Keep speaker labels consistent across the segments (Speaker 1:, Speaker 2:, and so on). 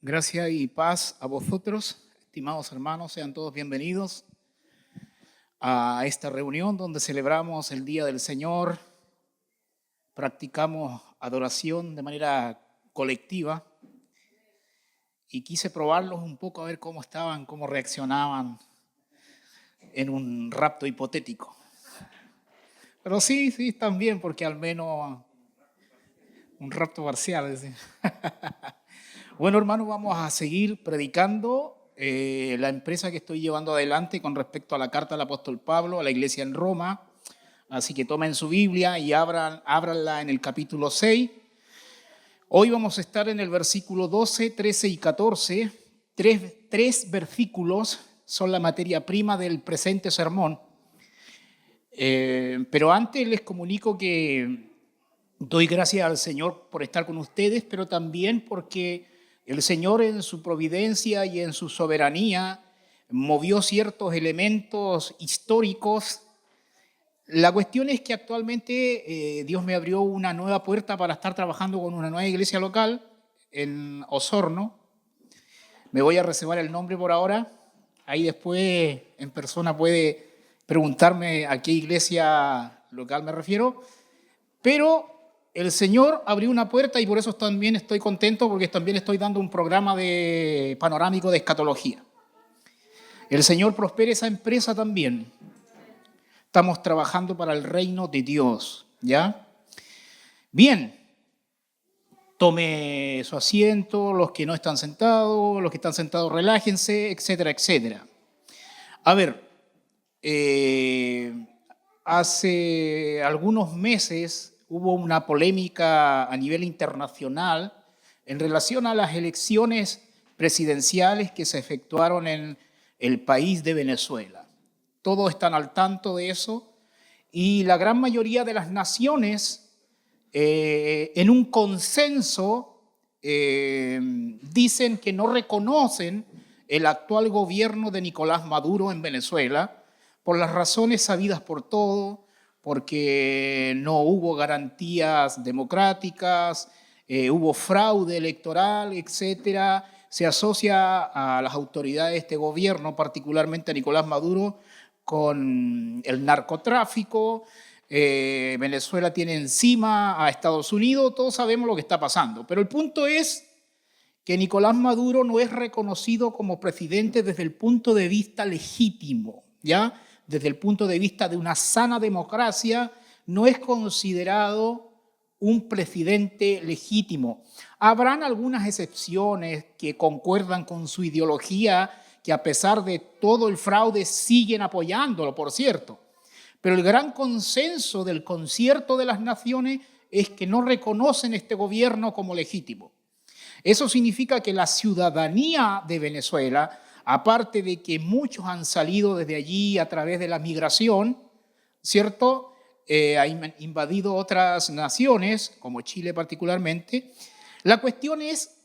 Speaker 1: Gracia y paz a vosotros, estimados hermanos, sean todos bienvenidos a esta reunión donde celebramos el Día del Señor, practicamos adoración de manera colectiva y quise probarlos un poco a ver cómo estaban, cómo reaccionaban en un rapto hipotético. Pero sí, están bien porque al menos un rapto parcial. Es decir. Bueno, hermanos, vamos a seguir predicando la empresa que estoy llevando adelante con respecto a la carta del apóstol Pablo a la iglesia en Roma. Así que tomen su Biblia y ábranla en el capítulo 6. Hoy vamos a estar en el versículo 12, 13 y 14. Tres versículos son la materia prima del presente sermón. Pero antes les comunico que doy gracias al Señor por estar con ustedes, pero también porque el Señor en su providencia y en su soberanía movió ciertos elementos históricos. La cuestión es que actualmente Dios me abrió una nueva puerta para estar trabajando con una nueva iglesia local en Osorno. Me voy a reservar el nombre por ahora. Ahí después en persona puede preguntarme a qué iglesia local me refiero. Pero el Señor abrió una puerta y por eso también estoy contento, porque también estoy dando un programa de panorámico de escatología. El Señor prospere esa empresa también. Estamos trabajando para el reino de Dios, ¿ya? Bien, tome su asiento, los que no están sentados, los que están sentados relájense, etcétera, etcétera. A ver, hace algunos meses hubo una polémica a nivel internacional en relación a las elecciones presidenciales que se efectuaron en el país de Venezuela. Todos están al tanto de eso y la gran mayoría de las naciones, en un consenso, dicen que no reconocen el actual gobierno de Nicolás Maduro en Venezuela por las razones sabidas por todos, porque no hubo garantías democráticas, hubo fraude electoral, etcétera. Se asocia a las autoridades de este gobierno, particularmente a Nicolás Maduro, con el narcotráfico. Venezuela tiene encima a Estados Unidos, todos sabemos lo que está pasando. Pero el punto es que Nicolás Maduro no es reconocido como presidente desde el punto de vista legítimo, ¿ya? Desde el punto de vista de una sana democracia, no es considerado un presidente legítimo. Habrán algunas excepciones que concuerdan con su ideología, que a pesar de todo el fraude siguen apoyándolo, por cierto. Pero el gran consenso del concierto de las naciones es que no reconocen este gobierno como legítimo. Eso significa que la ciudadanía de Venezuela, aparte de que muchos han salido desde allí a través de la migración, ¿cierto? Ha invadido otras naciones, como Chile particularmente. La cuestión es,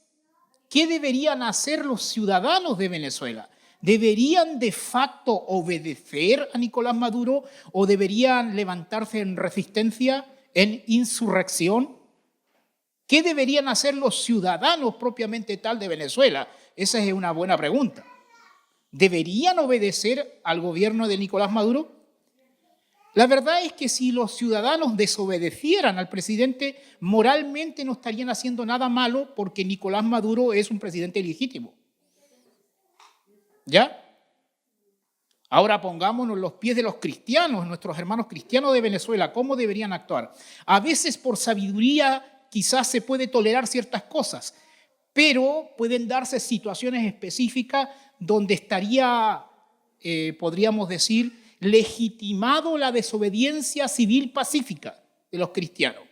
Speaker 1: ¿qué deberían hacer los ciudadanos de Venezuela? ¿Deberían de facto obedecer a Nicolás Maduro o deberían levantarse en resistencia, en insurrección? ¿Qué deberían hacer los ciudadanos propiamente tal de Venezuela? Esa es una buena pregunta. ¿Deberían obedecer al gobierno de Nicolás Maduro? La verdad es que si los ciudadanos desobedecieran al presidente, moralmente no estarían haciendo nada malo porque Nicolás Maduro es un presidente legítimo. ¿Ya? Ahora pongámonos en los pies de los cristianos, nuestros hermanos cristianos de Venezuela, ¿cómo deberían actuar? A veces por sabiduría quizás se puede tolerar ciertas cosas, pero pueden darse situaciones específicas donde estaría, podríamos decir, legitimado la desobediencia civil pacífica de los cristianos.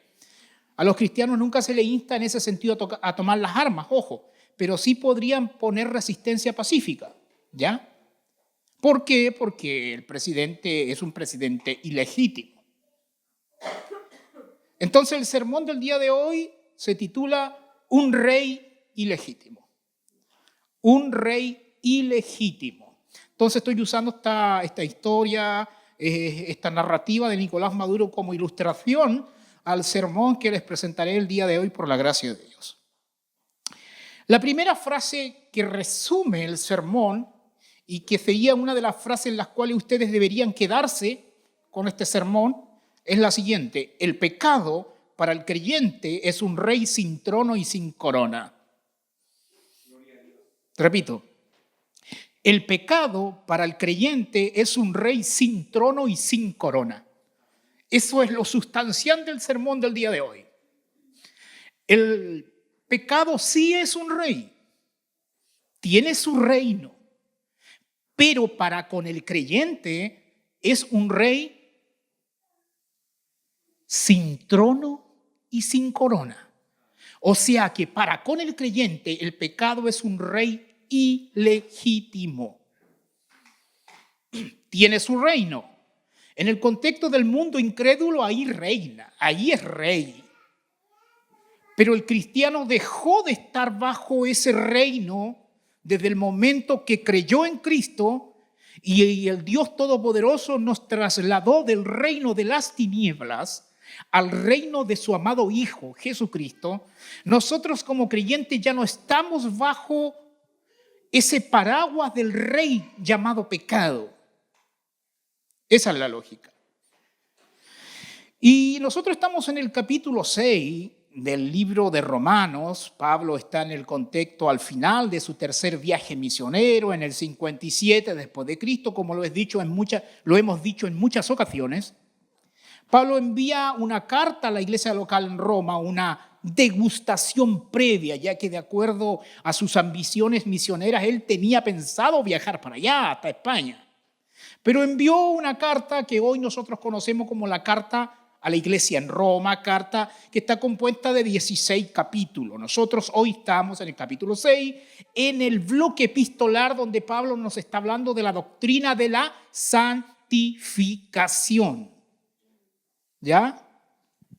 Speaker 1: A los cristianos nunca se les insta en ese sentido a tomar las armas, ojo, pero sí podrían poner resistencia pacífica, ¿ya? ¿Por qué? Porque el presidente es un presidente ilegítimo. Entonces el sermón del día de hoy se titula Un rey ilegítimo. Un rey ilegítimo. Entonces estoy usando esta historia, esta narrativa de Nicolás Maduro como ilustración al sermón que les presentaré el día de hoy por la gracia de Dios. La primera frase que resume el sermón y que sería una de las frases en las cuales ustedes deberían quedarse con este sermón es la siguiente: el pecado para el creyente es un rey sin trono y sin corona. Repito, el pecado para el creyente es un rey sin trono y sin corona. Eso es lo sustancial del sermón del día de hoy. El pecado sí es un rey, tiene su reino, pero para con el creyente es un rey sin trono y sin corona. O sea que para con el creyente el pecado es un rey ilegítimo. Tiene su reino. En el contexto del mundo incrédulo, ahí reina, ahí es rey. Pero el cristiano dejó de estar bajo ese reino desde el momento que creyó en Cristo y el Dios Todopoderoso nos trasladó del reino de las tinieblas al reino de su amado Hijo, Jesucristo. Nosotros como creyentes ya no estamos bajo ese paraguas del rey llamado pecado. Esa es la lógica. Y nosotros estamos en el capítulo 6 del libro de Romanos. Pablo está en el contexto al final de su tercer viaje misionero, en el 57 después de Cristo, como lo hemos dicho en muchas ocasiones. Pablo envía una carta a la iglesia local en Roma, una degustación previa, ya que de acuerdo a sus ambiciones misioneras, él tenía pensado viajar para allá, hasta España. Pero envió una carta que hoy nosotros conocemos como la carta a la iglesia en Roma, carta que está compuesta de 16 capítulos. Nosotros hoy estamos en el capítulo 6, en el bloque epistolar donde Pablo nos está hablando de la doctrina de la santificación. ¿Ya?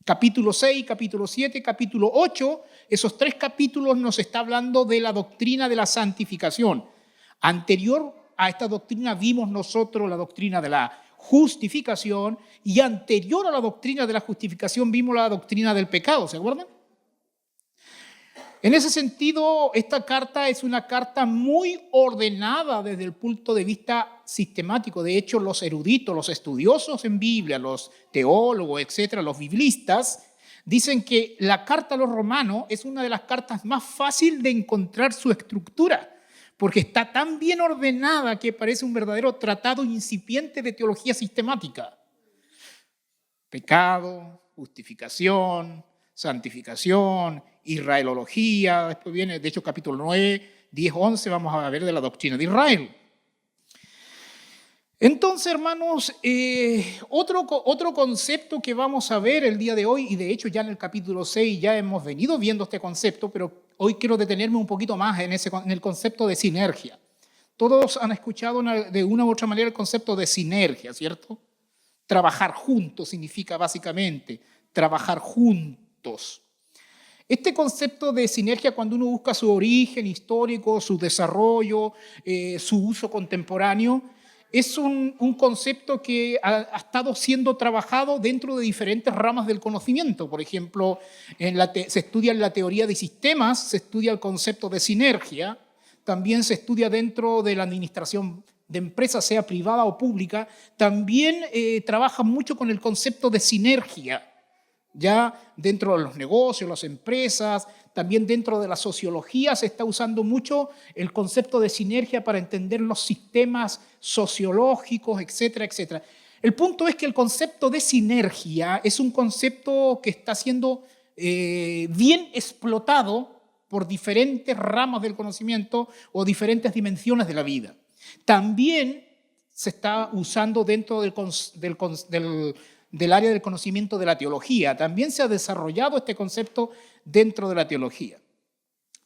Speaker 1: Capítulo 6, capítulo 7, capítulo 8, esos 3 capítulos nos está hablando de la doctrina de la santificación. Anterior a esta doctrina vimos nosotros la doctrina de la justificación y anterior a la doctrina de la justificación vimos la doctrina del pecado, ¿se acuerdan? En ese sentido, esta carta es una carta muy ordenada desde el punto de vista sistemático. De hecho, los eruditos, los estudiosos en Biblia, los teólogos, etcétera, los biblistas, dicen que la carta a los romanos es una de las cartas más fáciles de encontrar su estructura, porque está tan bien ordenada que parece un verdadero tratado incipiente de teología sistemática. Pecado, justificación, santificación, israelología, después viene, de hecho, capítulo 9, 10, 11, vamos a ver de la doctrina de Israel. Entonces, hermanos, otro concepto que vamos a ver el día de hoy, y de hecho ya en el capítulo 6 ya hemos venido viendo este concepto, pero hoy quiero detenerme un poquito más en el concepto de sinergia. Todos han escuchado de una u otra manera el concepto de sinergia, ¿cierto? Trabajar juntos significa básicamente trabajar juntos. Este concepto de sinergia, cuando uno busca su origen histórico, su desarrollo, su uso contemporáneo, es un concepto que ha estado siendo trabajado dentro de diferentes ramas del conocimiento. Por ejemplo, se estudia en la teoría de sistemas, se estudia el concepto de sinergia, también se estudia dentro de la administración de empresas, sea privada o pública, también trabaja mucho con el concepto de sinergia. Ya dentro de los negocios, las empresas, también dentro de la sociología se está usando mucho el concepto de sinergia para entender los sistemas sociológicos, etcétera, etcétera. El punto es que el concepto de sinergia es un concepto que está siendo bien explotado por diferentes ramas del conocimiento o diferentes dimensiones de la vida. También se está usando dentro del área del conocimiento de la teología. También se ha desarrollado este concepto dentro de la teología.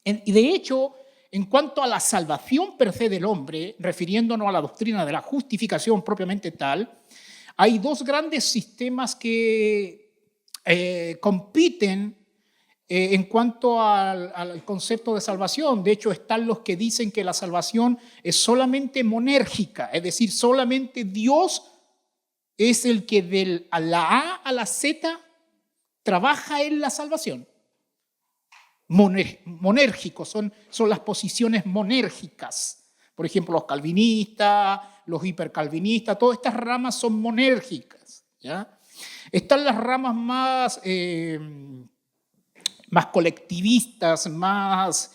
Speaker 1: Y de hecho, en cuanto a la salvación per se del hombre, refiriéndonos a la doctrina de la justificación propiamente tal, hay 2 grandes sistemas que compiten en cuanto al concepto de salvación. De hecho, están los que dicen que la salvación es solamente monérgica, es decir, solamente Dios es el que de la A a la Z trabaja en la salvación. monérgicos, son las posiciones monérgicas. Por ejemplo, los calvinistas, los hipercalvinistas, todas estas ramas son monérgicas, ¿ya? Están las ramas más colectivistas, más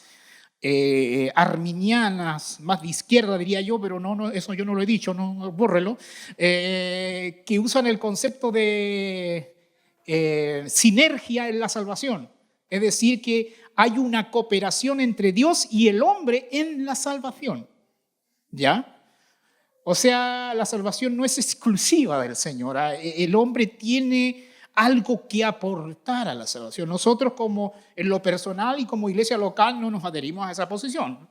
Speaker 1: arminianas, más de izquierda diría yo, pero no, eso yo no lo he dicho, no, bórrelo, que usan el concepto de sinergia en la salvación. Es decir, que hay una cooperación entre Dios y el hombre en la salvación, ¿ya? O sea, la salvación no es exclusiva del Señor. El hombre tiene algo que aportar a la salvación. Nosotros, como en lo personal y como iglesia local, no nos adherimos a esa posición.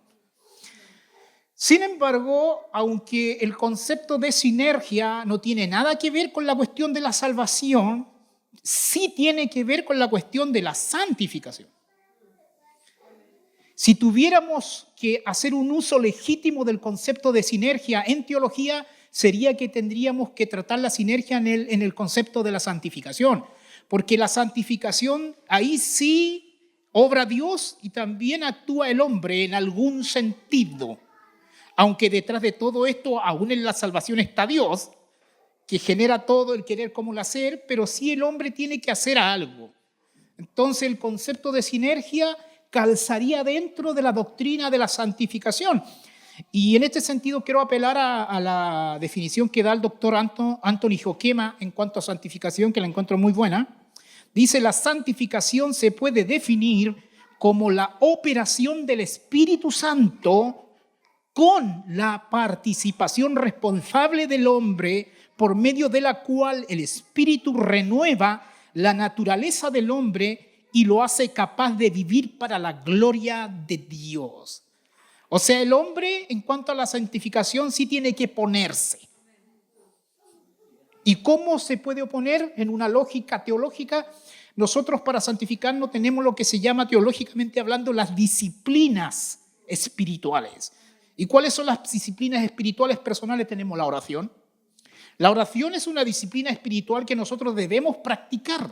Speaker 1: Sin embargo, aunque el concepto de sinergia no tiene nada que ver con la cuestión de la salvación, sí tiene que ver con la cuestión de la santificación. Si tuviéramos que hacer un uso legítimo del concepto de sinergia en teología, sería que tendríamos que tratar la sinergia en el concepto de la santificación, porque la santificación, ahí sí obra Dios y también actúa el hombre en algún sentido, aunque detrás de todo esto, aún en la salvación está Dios, que genera todo el querer como el hacer, pero sí el hombre tiene que hacer algo. Entonces el concepto de sinergia calzaría dentro de la doctrina de la santificación. Y en este sentido quiero apelar a la definición que da el doctor Anthony Joquema en cuanto a santificación, que la encuentro muy buena. Dice: la santificación se puede definir como la operación del Espíritu Santo con la participación responsable del hombre, por medio de la cual el Espíritu renueva la naturaleza del hombre y lo hace capaz de vivir para la gloria de Dios. O sea, el hombre, en cuanto a la santificación, sí tiene que ponerse. ¿Y cómo se puede oponer? En una lógica teológica, nosotros para santificarnos tenemos lo que se llama, teológicamente hablando, las disciplinas espirituales. ¿Y cuáles son las disciplinas espirituales personales? Tenemos la oración. La oración es una disciplina espiritual que nosotros debemos practicar.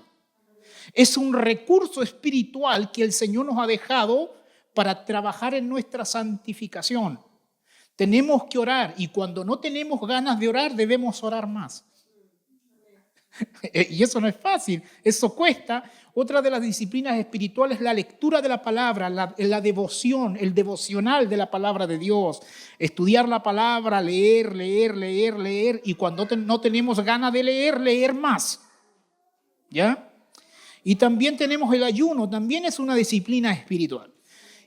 Speaker 1: Es un recurso espiritual que el Señor nos ha dejado para trabajar en nuestra santificación. Tenemos que orar, y cuando no tenemos ganas de orar, debemos orar más. Y eso no es fácil, eso cuesta. Otra de las disciplinas espirituales es la lectura de la palabra, la devoción, el devocional de la palabra de Dios. Estudiar la palabra, leer, y cuando no tenemos ganas de leer más. ¿Ya? Y también tenemos el ayuno, también es una disciplina espiritual.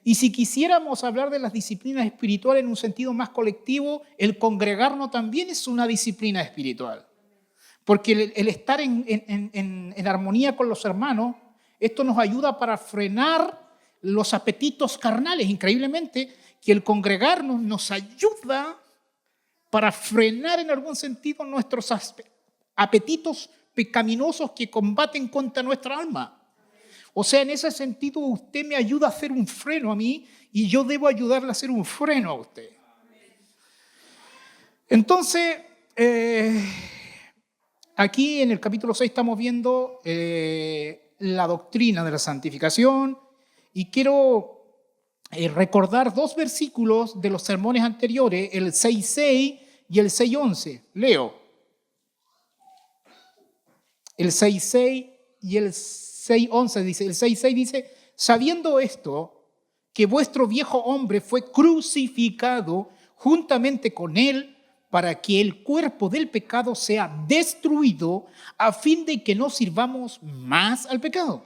Speaker 1: Y si quisiéramos hablar de las disciplinas espirituales en un sentido más colectivo, el congregarnos también es una disciplina espiritual. Porque el estar en armonía con los hermanos, esto nos ayuda para frenar los apetitos carnales. Increíblemente, que el congregarnos nos ayuda para frenar en algún sentido nuestros apetitos pecaminosos que combaten contra nuestra alma. O sea, en ese sentido, usted me ayuda a hacer un freno a mí y yo debo ayudarle a hacer un freno a usted. Entonces, aquí en el capítulo 6 estamos viendo la doctrina de la santificación, y quiero recordar dos versículos de los sermones anteriores, el 6.6 y el 6.11. Leo. El 6.6 y el 6.11 dice, el 6.6 dice: sabiendo esto, que vuestro viejo hombre fue crucificado juntamente con él, para que el cuerpo del pecado sea destruido, a fin de que no sirvamos más al pecado.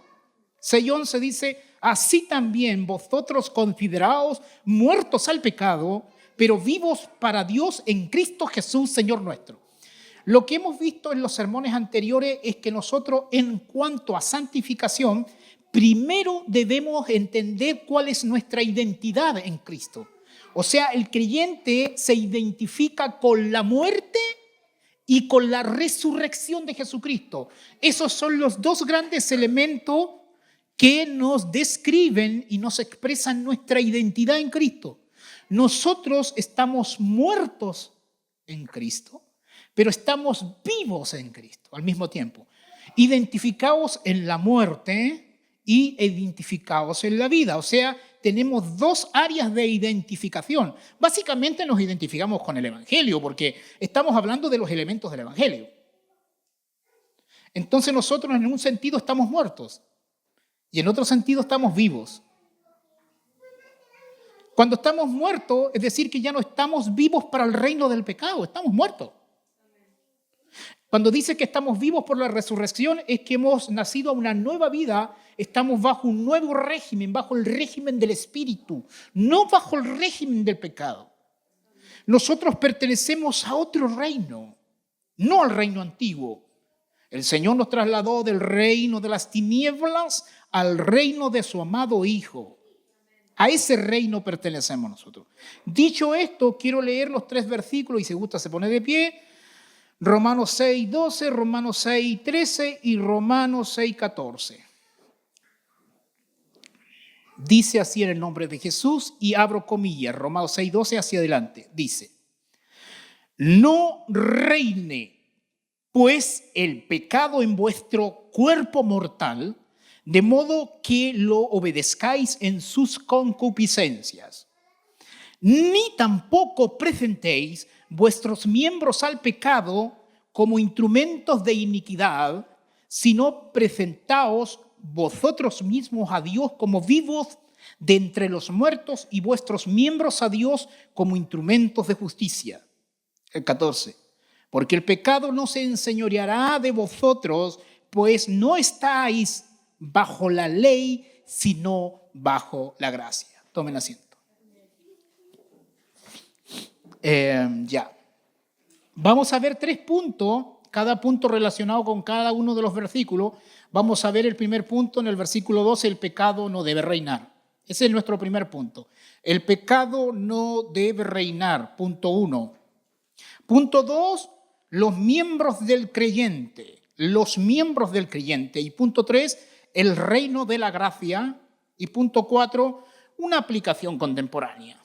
Speaker 1: 6.11 dice: así también vosotros consideraos muertos al pecado, pero vivos para Dios en Cristo Jesús, Señor nuestro. Lo que hemos visto en los sermones anteriores es que nosotros, en cuanto a santificación, primero debemos entender cuál es nuestra identidad en Cristo. O sea, el creyente se identifica con la muerte y con la resurrección de Jesucristo. Esos son los dos grandes elementos que nos describen y nos expresan nuestra identidad en Cristo. Nosotros estamos muertos en Cristo, pero estamos vivos en Cristo al mismo tiempo, identificados en la muerte y identificados en la vida. O sea, tenemos dos áreas de identificación. Básicamente nos identificamos con el Evangelio porque estamos hablando de los elementos del Evangelio. Entonces nosotros en un sentido estamos muertos y en otro sentido estamos vivos. Cuando estamos muertos, es decir, que ya no estamos vivos para el reino del pecado, estamos muertos. Cuando dice que estamos vivos por la resurrección, es que hemos nacido a una nueva vida, estamos bajo un nuevo régimen, bajo el régimen del Espíritu, no bajo el régimen del pecado. Nosotros pertenecemos a otro reino, no al reino antiguo. El Señor nos trasladó del reino de las tinieblas al reino de su amado Hijo. A ese reino pertenecemos nosotros. Dicho esto, quiero leer los 3 versículos y si gusta se pone de pie. Romanos 6:12, Romanos 6:13 y Romanos 6:14. Dice así en el nombre de Jesús y abro comillas, Romanos 6:12 hacia adelante. Dice, no reine pues el pecado en vuestro cuerpo mortal, de modo que lo obedezcáis en sus concupiscencias. Ni tampoco presentéis vuestros miembros al pecado como instrumentos de iniquidad, sino presentaos vosotros mismos a Dios como vivos de entre los muertos y vuestros miembros a Dios como instrumentos de justicia. El 14. Porque el pecado no se enseñoreará de vosotros, pues no estáis bajo la ley, sino bajo la gracia. Tomen asiento. Ya. Vamos a ver 3 puntos, cada punto relacionado con cada uno de los versículos. Vamos a ver el primer punto en el versículo 12, el pecado no debe reinar. Ese es nuestro primer punto. El pecado no debe reinar, punto 1. Punto 2, los miembros del creyente. Y punto 3, el reino de la gracia. Y punto 4, una aplicación contemporánea.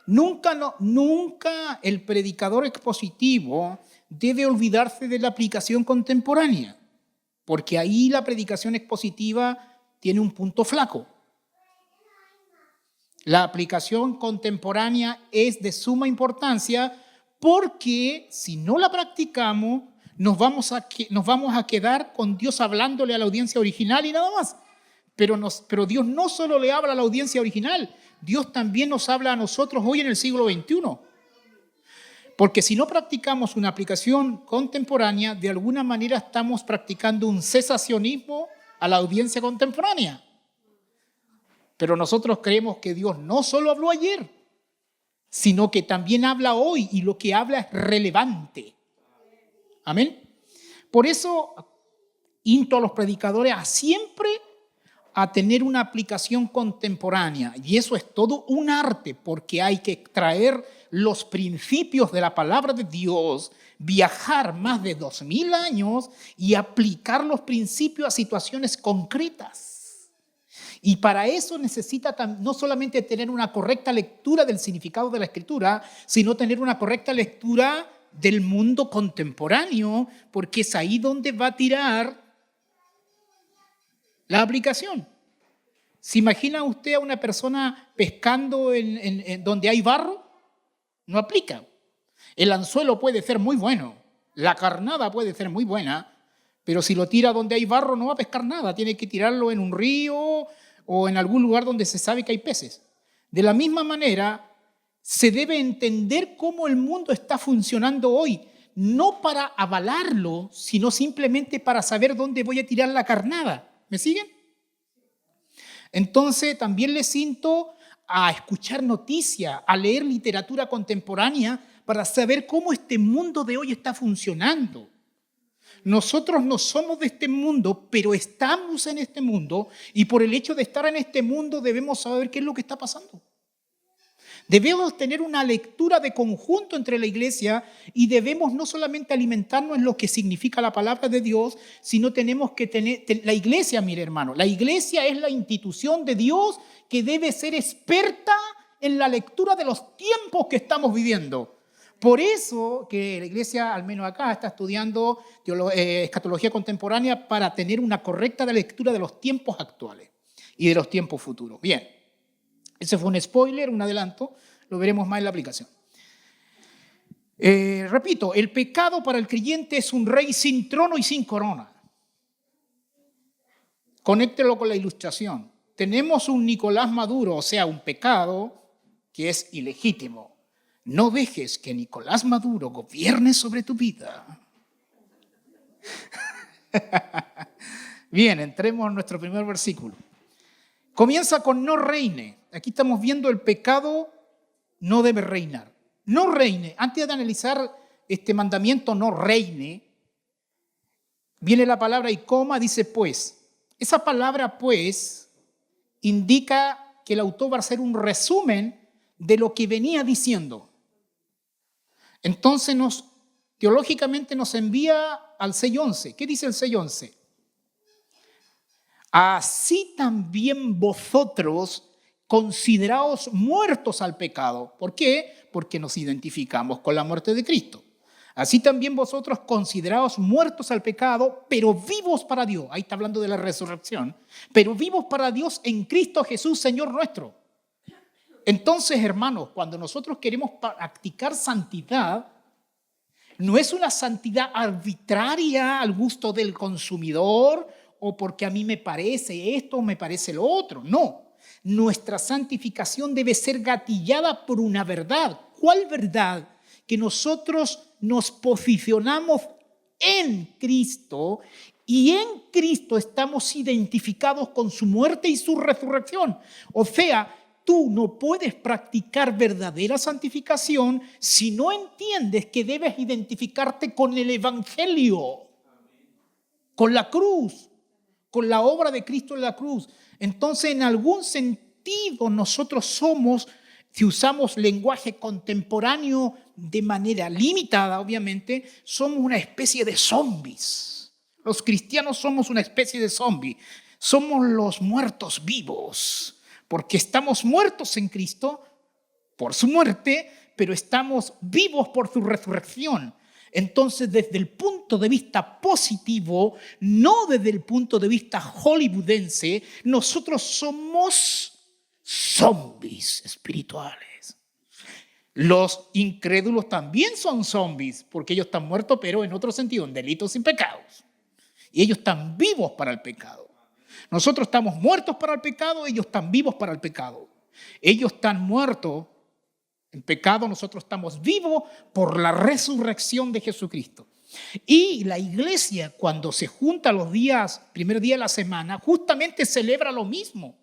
Speaker 1: Nunca el predicador expositivo debe olvidarse de la aplicación contemporánea, porque ahí la predicación expositiva tiene un punto flaco. La aplicación contemporánea es de suma importancia porque si no la practicamos, nos vamos a quedar con Dios hablándole a la audiencia original y nada más. Pero Dios no solo le habla a la audiencia original, Dios también nos habla a nosotros hoy en el siglo XXI. Porque si no practicamos una aplicación contemporánea, de alguna manera estamos practicando un cesacionismo a la audiencia contemporánea. Pero nosotros creemos que Dios no solo habló ayer, sino que también habla hoy y lo que habla es relevante. Amén. Por eso insto a los predicadores a siempre a tener una aplicación contemporánea. Y eso es todo un arte, porque hay que extraer los principios de la palabra de Dios, viajar más de 2000 años y aplicar los principios a situaciones concretas. Y para eso necesita no solamente tener una correcta lectura del significado de la Escritura, sino tener una correcta lectura del mundo contemporáneo, porque es ahí donde va a tirar la aplicación. ¿Se imagina usted a una persona pescando en donde hay barro? No aplica. El anzuelo puede ser muy bueno, la carnada puede ser muy buena, pero si lo tira donde hay barro no va a pescar nada. Tiene que tirarlo en un río o en algún lugar donde se sabe que hay peces. De la misma manera, se debe entender cómo el mundo está funcionando hoy, no para avalarlo, sino simplemente para saber dónde voy a tirar la carnada. ¿Me siguen? Entonces, también les insto a escuchar noticias, a leer literatura contemporánea para saber cómo este mundo de hoy está funcionando. Nosotros no somos de este mundo, pero estamos en este mundo y por el hecho de estar en este mundo debemos saber qué es lo que está pasando. Debemos tener una lectura de conjunto entre la iglesia y debemos no solamente alimentarnos en lo que significa la palabra de Dios, sino tenemos que tener, la iglesia, mire hermano, la iglesia es la institución de Dios que debe ser experta en la lectura de los tiempos que estamos viviendo. Por eso que la iglesia, al menos acá, está estudiando escatología contemporánea para tener una correcta lectura de los tiempos actuales y de los tiempos futuros. Bien, ese fue un spoiler, un adelanto, lo veremos más en la aplicación. Repito, el pecado para el creyente es un rey sin trono y sin corona. Conéctelo con la ilustración. Tenemos un Nicolás Maduro, o sea, un pecado que es ilegítimo. No dejes que Nicolás Maduro gobierne sobre tu vida. Bien, entremos a nuestro primer versículo. Comienza con no reine. Aquí estamos viendo el pecado no debe reinar. No reine. Antes de analizar este mandamiento no reine, viene la palabra y coma, dice pues. Esa palabra pues indica que el autor va a hacer un resumen de lo que venía diciendo. Entonces teológicamente nos envía al 6:11. ¿Qué dice el 6:11? Así también vosotros consideraos muertos al pecado. ¿Por qué? Porque nos identificamos con la muerte de Cristo. Así también vosotros consideraos muertos al pecado, pero vivos para Dios. Ahí está hablando de la resurrección. Pero vivos para Dios en Cristo Jesús, Señor nuestro. Entonces, hermanos, cuando nosotros queremos practicar santidad, no es una santidad arbitraria al gusto del consumidor o porque a mí me parece esto o me parece lo otro. No. Nuestra santificación debe ser gatillada por una verdad. ¿Cuál verdad? Que nosotros nos posicionamos en Cristo y en Cristo estamos identificados con su muerte y su resurrección. O sea, tú no puedes practicar verdadera santificación si no entiendes que debes identificarte con el Evangelio, con la cruz, con la obra de Cristo en la cruz. Entonces, en algún sentido, nosotros somos, si usamos lenguaje contemporáneo de manera limitada, obviamente, somos una especie de zombies. Los cristianos somos una especie de zombie. Somos los muertos vivos, porque estamos muertos en Cristo por su muerte, pero estamos vivos por su resurrección. Entonces, desde el punto de vista positivo, no desde el punto de vista hollywoodense, nosotros somos zombies espirituales. Los incrédulos también son zombies, porque ellos están muertos, pero en otro sentido, en delitos y pecados. Y ellos están vivos para el pecado. Nosotros estamos muertos para el pecado, ellos están vivos para el pecado. Ellos están muertos en pecado, nosotros estamos vivos por la resurrección de Jesucristo. Y la iglesia, cuando se junta los días, primer día de la semana, justamente celebra lo mismo.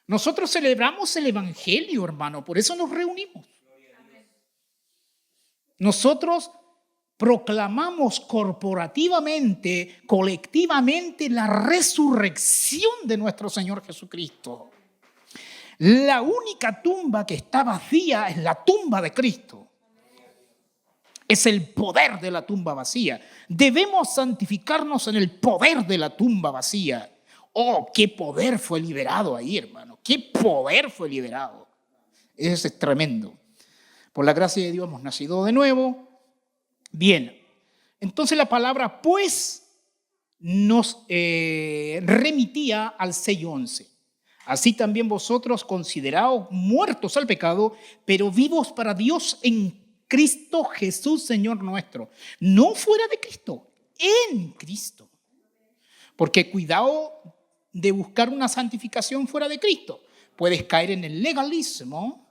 Speaker 1: Nosotros celebramos el Evangelio, hermano, por eso nos reunimos. Nosotros proclamamos corporativamente, colectivamente, la resurrección de nuestro Señor Jesucristo. La única tumba que está vacía es la tumba de Cristo. Es el poder de la tumba vacía. Debemos santificarnos en el poder de la tumba vacía. Oh, qué poder fue liberado ahí, hermano. Qué poder fue liberado. Eso es tremendo. Por la gracia de Dios hemos nacido de nuevo. Bien, entonces la palabra pues nos remitía al 6:11. Así también vosotros consideraos muertos al pecado, pero vivos para Dios en Cristo Jesús, Señor nuestro. No fuera de Cristo, en Cristo. Porque cuidado de buscar una santificación fuera de Cristo. Puedes caer en el legalismo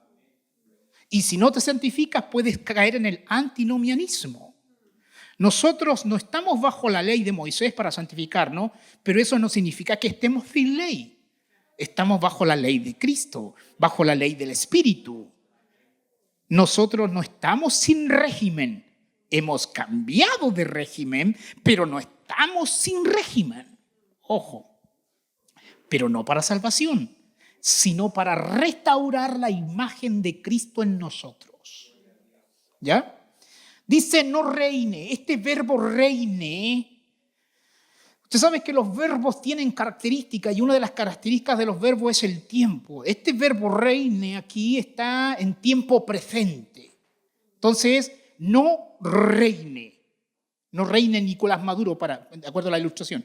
Speaker 1: y si no te santificas puedes caer en el antinomianismo. Nosotros no estamos bajo la ley de Moisés para santificarnos, pero eso no significa que estemos sin ley. Estamos bajo la ley de Cristo, bajo la ley del Espíritu. Nosotros no estamos sin régimen. Hemos cambiado de régimen, pero no estamos sin régimen. Ojo, pero no para salvación, sino para restaurar la imagen de Cristo en nosotros. ¿Ya? Dice no reine. Este verbo reine, usted sabe que los verbos tienen características y una de las características de los verbos es el tiempo. Este verbo reine aquí está en tiempo presente. Entonces, no reine Nicolás Maduro, de acuerdo a la ilustración.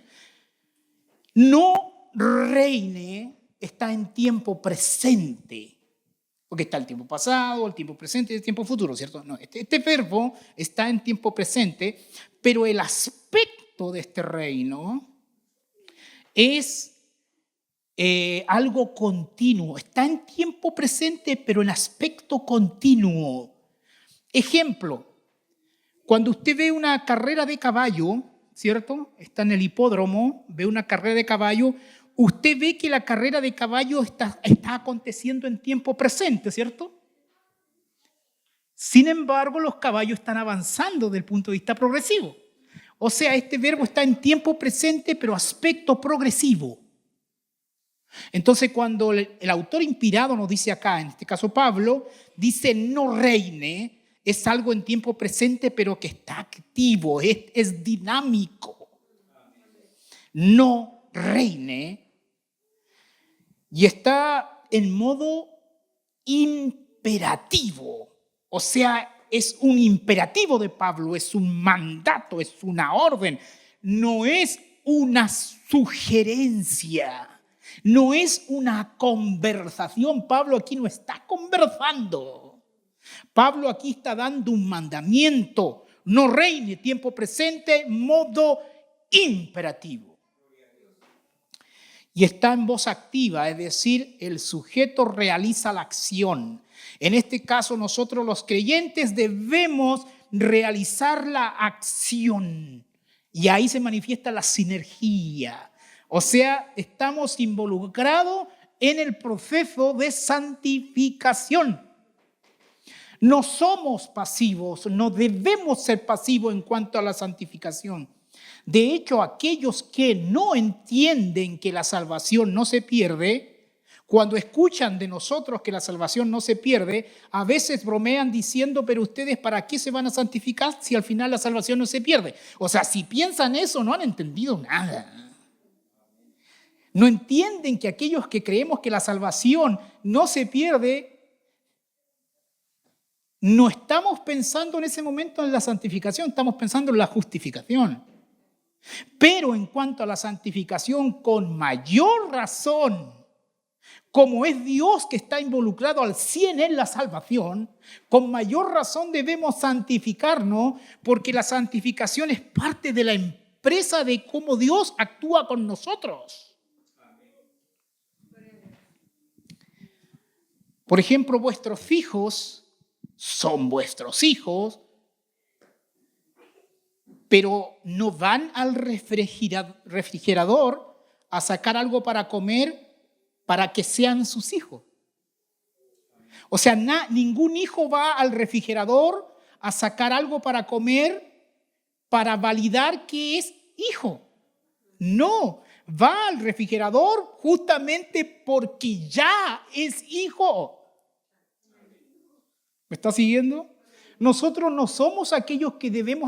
Speaker 1: No reine está en tiempo presente, porque está el tiempo pasado, el tiempo presente y el tiempo futuro, ¿cierto? No, este verbo está en tiempo presente, pero el aspecto de este reino es algo continuo. Está en tiempo presente, pero en aspecto continuo. Ejemplo, cuando usted ve una carrera de caballo, ¿cierto? Está en el hipódromo, ve una carrera de caballo, usted ve que la carrera de caballo está aconteciendo en tiempo presente, ¿cierto? Sin embargo, los caballos están avanzando desde el punto de vista progresivo. O sea, este verbo está en tiempo presente, pero aspecto progresivo. Entonces, cuando el autor inspirado nos dice acá, en este caso Pablo, dice no reine, es algo en tiempo presente, pero que está activo, es dinámico. No reine. Y está en modo imperativo. O sea, es un imperativo de Pablo, es un mandato, es una orden. No es una sugerencia. No es una conversación. Pablo aquí no está conversando. Pablo aquí está dando un mandamiento. No reine, tiempo presente, modo imperativo. Y está en voz activa, es decir, el sujeto realiza la acción. En este caso, nosotros los creyentes debemos realizar la acción. Y ahí se manifiesta la sinergia. O sea, estamos involucrados en el proceso de santificación. No somos pasivos, no debemos ser pasivos en cuanto a la santificación. De hecho, aquellos que no entienden que la salvación no se pierde, cuando escuchan de nosotros que la salvación no se pierde, a veces bromean diciendo, pero ustedes ¿para qué se van a santificar si al final la salvación no se pierde? O sea, si piensan eso, no han entendido nada. No entienden que aquellos que creemos que la salvación no se pierde, no estamos pensando en ese momento en la santificación, estamos pensando en la justificación. Pero en cuanto a la santificación, con mayor razón, como es Dios que está involucrado al 100 en la salvación, con mayor razón debemos santificarnos, porque la santificación es parte de la empresa de cómo Dios actúa con nosotros. Por ejemplo, vuestros hijos son vuestros hijos, pero no van al refrigerador a sacar algo para comer para que sean sus hijos. O sea, ningún hijo va al refrigerador a sacar algo para comer para validar que es hijo. No, va al refrigerador justamente porque ya es hijo. ¿Me está siguiendo? Nosotros no somos aquellos que debemos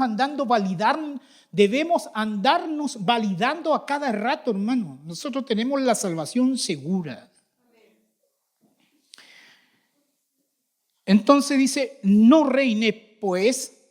Speaker 1: andarnos validando a cada rato, hermano. Nosotros tenemos la salvación segura. Entonces dice, no reine pues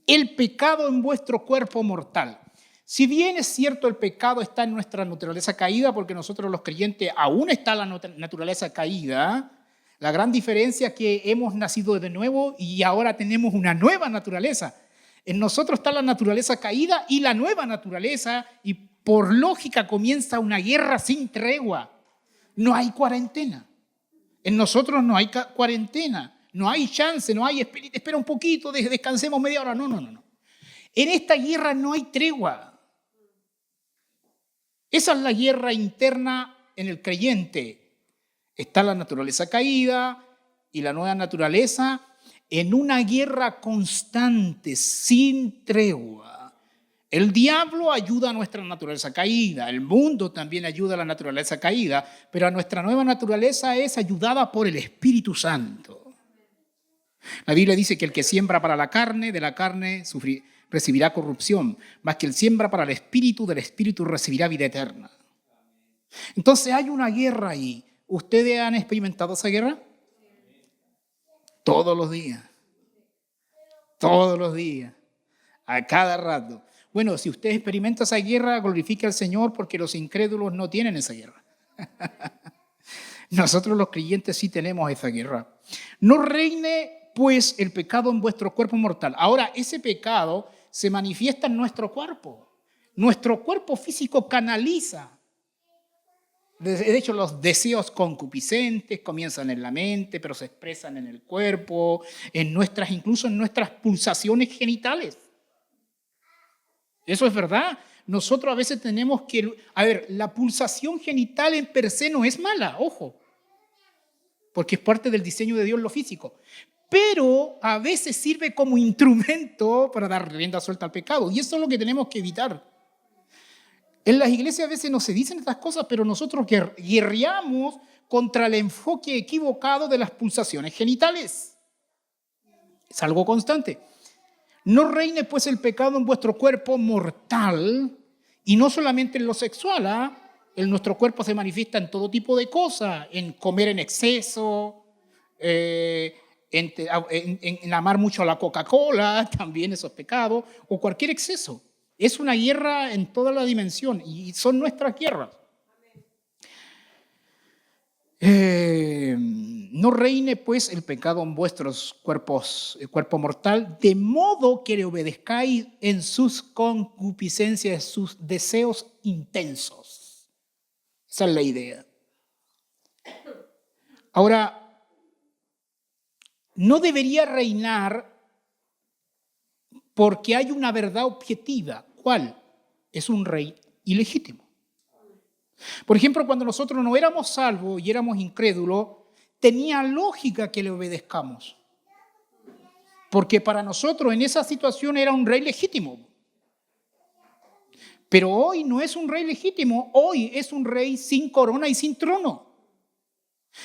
Speaker 1: el pecado en vuestro cuerpo mortal. Si bien es cierto el pecado está en nuestra naturaleza caída, porque nosotros los creyentes aún está la naturaleza caída, la gran diferencia es que hemos nacido de nuevo y ahora tenemos una nueva naturaleza. En nosotros está la naturaleza caída y la nueva naturaleza, y por lógica comienza una guerra sin tregua. No hay cuarentena. En nosotros no hay cuarentena, no hay chance, no hay espera un poquito, descansemos media hora. No. En esta guerra no hay tregua. Esa es la guerra interna en el creyente. Está la naturaleza caída y la nueva naturaleza en una guerra constante, sin tregua. El diablo ayuda a nuestra naturaleza caída, el mundo también ayuda a la naturaleza caída, pero a nuestra nueva naturaleza es ayudada por el Espíritu Santo. La Biblia dice que el que siembra para la carne, de la carne recibirá corrupción, mas que el siembra para el Espíritu, del Espíritu recibirá vida eterna. Entonces hay una guerra ahí. ¿Ustedes han experimentado esa guerra? Todos los días. Todos los días. A cada rato. Bueno, si usted experimenta esa guerra, glorifique al Señor porque los incrédulos no tienen esa guerra. Nosotros los creyentes sí tenemos esa guerra. No reine pues el pecado en vuestro cuerpo mortal. Ahora, ese pecado se manifiesta en nuestro cuerpo. Nuestro cuerpo físico canaliza. De hecho, los deseos concupiscentes comienzan en la mente, pero se expresan en el cuerpo, incluso en nuestras pulsaciones genitales. Eso es verdad. Nosotros a veces tenemos que... la pulsación genital en per se no es mala, ojo, porque es parte del diseño de Dios lo físico. Pero a veces sirve como instrumento para dar rienda suelta al pecado. Y eso es lo que tenemos que evitar. En las iglesias a veces no se dicen estas cosas, pero nosotros guerreamos contra el enfoque equivocado de las pulsaciones genitales. Es algo constante. No reine pues el pecado en vuestro cuerpo mortal, y no solamente en lo sexual. En nuestro cuerpo se manifiesta en todo tipo de cosas, en comer en exceso, en amar mucho a la Coca-Cola, también esos pecados, o cualquier exceso. Es una guerra en toda la dimensión y son nuestras guerras. No reine pues el pecado en vuestros cuerpos, el cuerpo mortal, de modo que le obedezcáis en sus concupiscencias, sus deseos intensos. Esa es la idea. Ahora, no debería reinar porque hay una verdad objetiva. ¿Cuál? Es un rey ilegítimo. Por ejemplo, cuando nosotros no éramos salvos y éramos incrédulos, tenía lógica que le obedezcamos. Porque para nosotros en esa situación era un rey legítimo. Pero hoy no es un rey legítimo, hoy es un rey sin corona y sin trono.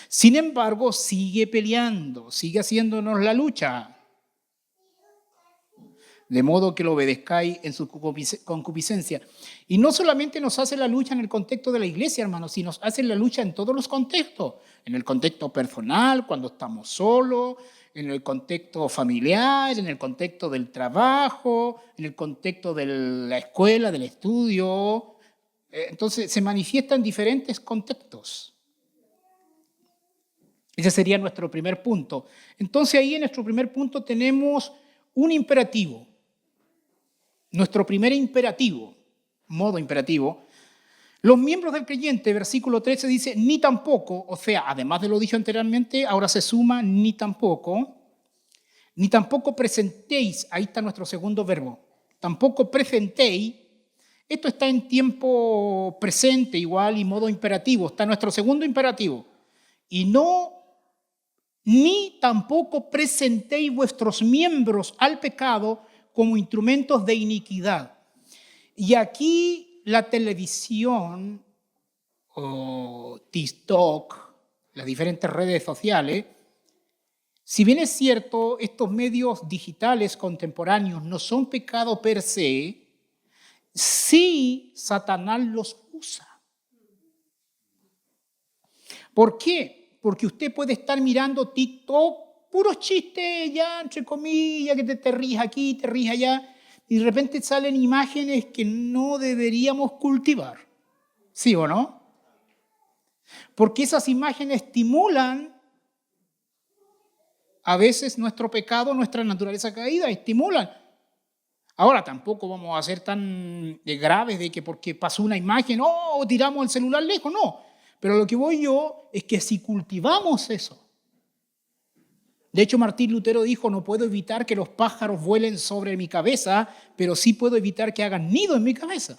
Speaker 1: Sin embargo, sigue peleando, sigue haciéndonos la lucha. De modo que lo obedezcáis en su concupiscencia. Y no solamente nos hace la lucha en el contexto de la iglesia, hermanos, sino nos hace la lucha en todos los contextos. En el contexto personal, cuando estamos solos, en el contexto familiar, en el contexto del trabajo, en el contexto de la escuela, del estudio. Entonces, se manifiesta en diferentes contextos. Ese sería nuestro primer punto. Entonces, ahí en nuestro primer punto tenemos un imperativo. Nuestro primer imperativo, modo imperativo, los miembros del creyente, versículo 13 dice, ni tampoco, o sea, además de lo dicho anteriormente, ahora se suma ni tampoco presentéis, ahí está nuestro segundo verbo, tampoco presentéis, esto está en tiempo presente igual y modo imperativo, está nuestro segundo imperativo, y no, ni tampoco presentéis vuestros miembros al pecado como instrumentos de iniquidad. Y aquí la televisión o TikTok, las diferentes redes sociales, si bien es cierto, estos medios digitales contemporáneos no son pecado per se, sí Satanás los usa. ¿Por qué? Porque usted puede estar mirando TikTok, puros chistes ya, entre comillas, que te ríes aquí, te ríes allá, y de repente salen imágenes que no deberíamos cultivar. ¿Sí o no? Porque esas imágenes estimulan a veces nuestro pecado, nuestra naturaleza caída, estimulan. Ahora tampoco vamos a ser tan graves de que porque pasó una imagen, tiramos el celular lejos, no. Pero lo que voy yo es que si cultivamos eso, de hecho, Martín Lutero dijo, no puedo evitar que los pájaros vuelen sobre mi cabeza, pero sí puedo evitar que hagan nido en mi cabeza.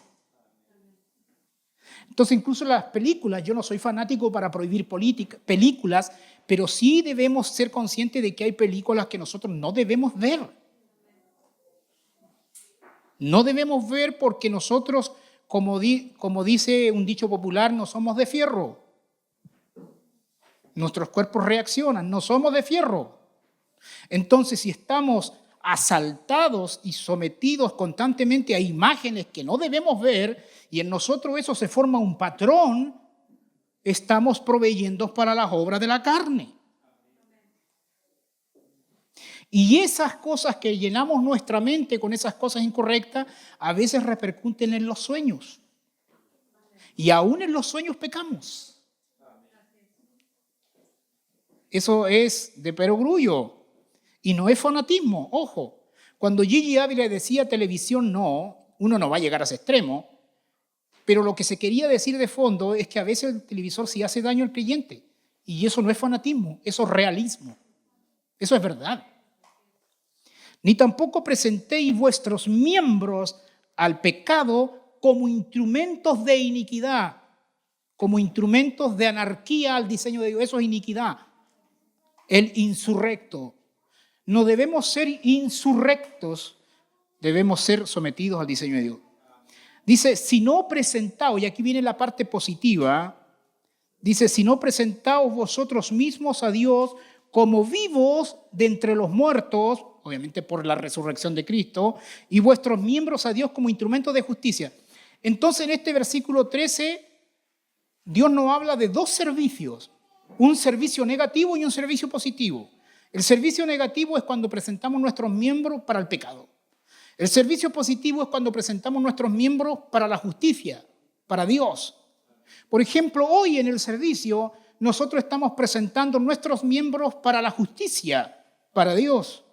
Speaker 1: Entonces, incluso las películas, yo no soy fanático para prohibir películas, pero sí debemos ser conscientes de que hay películas que nosotros no debemos ver. No debemos ver porque nosotros, como dice un dicho popular, no somos de fierro. Nuestros cuerpos reaccionan, no somos de fierro. Entonces, si estamos asaltados y sometidos constantemente a imágenes que no debemos ver y en nosotros eso se forma un patrón, estamos proveyendo para las obras de la carne. Y esas cosas que llenamos nuestra mente con esas cosas incorrectas, a veces repercuten en los sueños. Y aún en los sueños pecamos. Eso es de perogrullo. Y no es fanatismo, ojo. Cuando Gigi Ávila decía televisión no, uno no va a llegar a ese extremo, pero lo que se quería decir de fondo es que a veces el televisor sí hace daño al creyente. Y eso no es fanatismo, eso es realismo. Eso es verdad. Ni tampoco presentéis vuestros miembros al pecado como instrumentos de iniquidad, como instrumentos de anarquía al diseño de Dios. Eso es iniquidad. El insurrecto. No debemos ser insurrectos, debemos ser sometidos al diseño de Dios. Dice, si no presentaos, y aquí viene la parte positiva, dice, si no presentaos vosotros mismos a Dios como vivos de entre los muertos, obviamente por la resurrección de Cristo, y vuestros miembros a Dios como instrumentos de justicia. Entonces en este versículo 13, Dios nos habla de dos servicios, un servicio negativo y un servicio positivo. El servicio negativo es cuando presentamos nuestros miembros para el pecado. El servicio positivo es cuando presentamos nuestros miembros para la justicia, para Dios. Por ejemplo, hoy en el servicio nosotros estamos presentando nuestros miembros para la justicia, para Dios.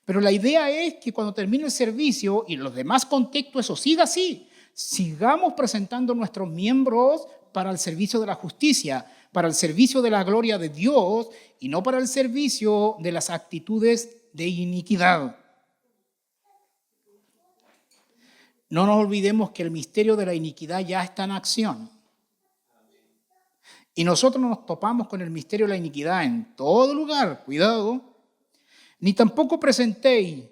Speaker 1: Pero la idea es que cuando termine el servicio y en los demás contextos eso siga así, sigamos presentando nuestros miembros para el servicio de la justicia, para el servicio de la gloria de Dios y no para el servicio de las actitudes de iniquidad. No nos olvidemos que el misterio de la iniquidad ya está en acción. Y nosotros nos topamos con el misterio de la iniquidad en todo lugar, cuidado. Ni tampoco presentéis,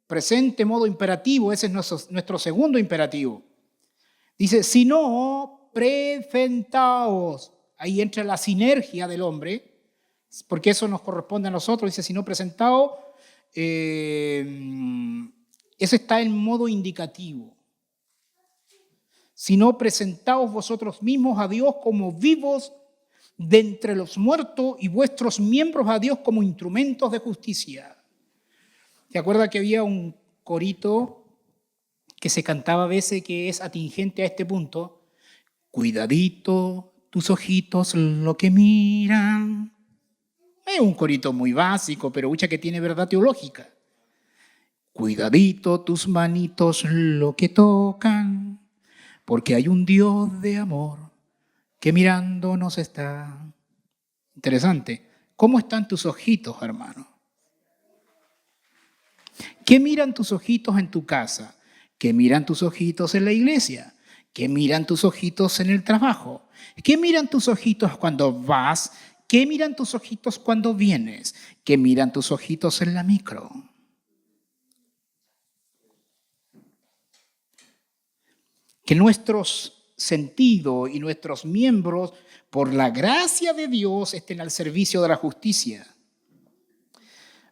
Speaker 1: presente modo imperativo, ese es nuestro segundo imperativo. Dice, sino presentaos. Ahí entra la sinergia del hombre, porque eso nos corresponde a nosotros. Dice, sino presentaos, eso está en modo indicativo. Sino presentaos vosotros mismos a Dios como vivos de entre los muertos y vuestros miembros a Dios como instrumentos de justicia. ¿Te acuerdas que había un corito que se cantaba a veces que es atingente a este punto? Cuidadito, tus ojitos lo que miran. Es un corito muy básico, pero mucha que tiene verdad teológica. Cuidadito, tus manitos lo que tocan, porque hay un Dios de amor que mirándonos está. Interesante. ¿Cómo están tus ojitos, hermano? ¿Qué miran tus ojitos en tu casa? ¿Qué miran tus ojitos en la iglesia? ¿Qué miran tus ojitos en el trabajo? ¿Qué miran tus ojitos cuando vas? ¿Qué miran tus ojitos cuando vienes? ¿Qué miran tus ojitos en la micro? Que nuestros sentidos y nuestros miembros, por la gracia de Dios, estén al servicio de la justicia.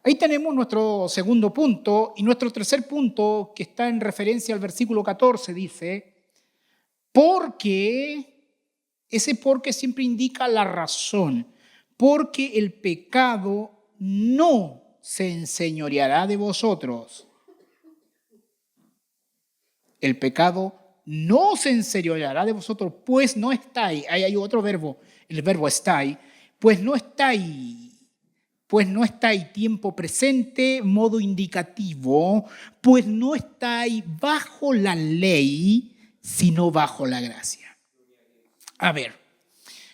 Speaker 1: Ahí tenemos nuestro segundo punto, y nuestro tercer punto, que está en referencia al versículo 14, dice, porque, ese porque siempre indica la razón, porque el pecado no se enseñoreará de vosotros. El pecado no se enseñoreará de vosotros, pues no estáis, ahí hay otro verbo, el verbo estáis, pues no estáis tiempo presente, modo indicativo, pues no estáis bajo la ley, sino bajo la gracia. A ver,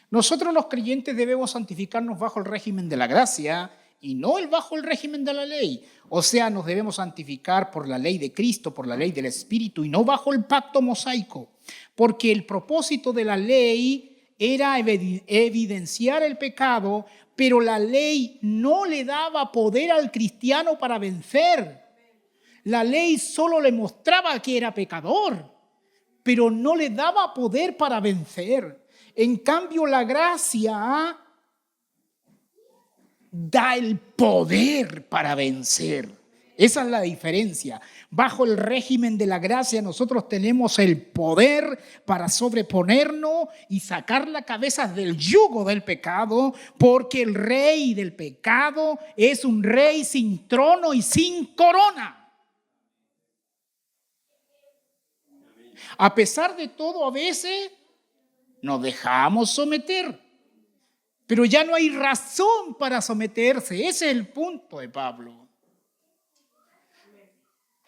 Speaker 1: nosotros los creyentes debemos santificarnos bajo el régimen de la gracia y no bajo el régimen de la ley. O sea, nos debemos santificar por la ley de Cristo, por la ley del Espíritu y no bajo el pacto mosaico. Porque el propósito de la ley era evidenciar el pecado, pero la ley no le daba poder al cristiano para vencer. La ley solo le mostraba que era pecador, pero no le daba poder para vencer. En cambio, la gracia da el poder para vencer. Esa es la diferencia. Bajo el régimen de la gracia nosotros tenemos el poder para sobreponernos y sacar la cabeza del yugo del pecado, porque el rey del pecado es un rey sin trono y sin corona. A pesar de todo, a veces nos dejamos someter, pero ya no hay razón para someterse. Ese es el punto de Pablo.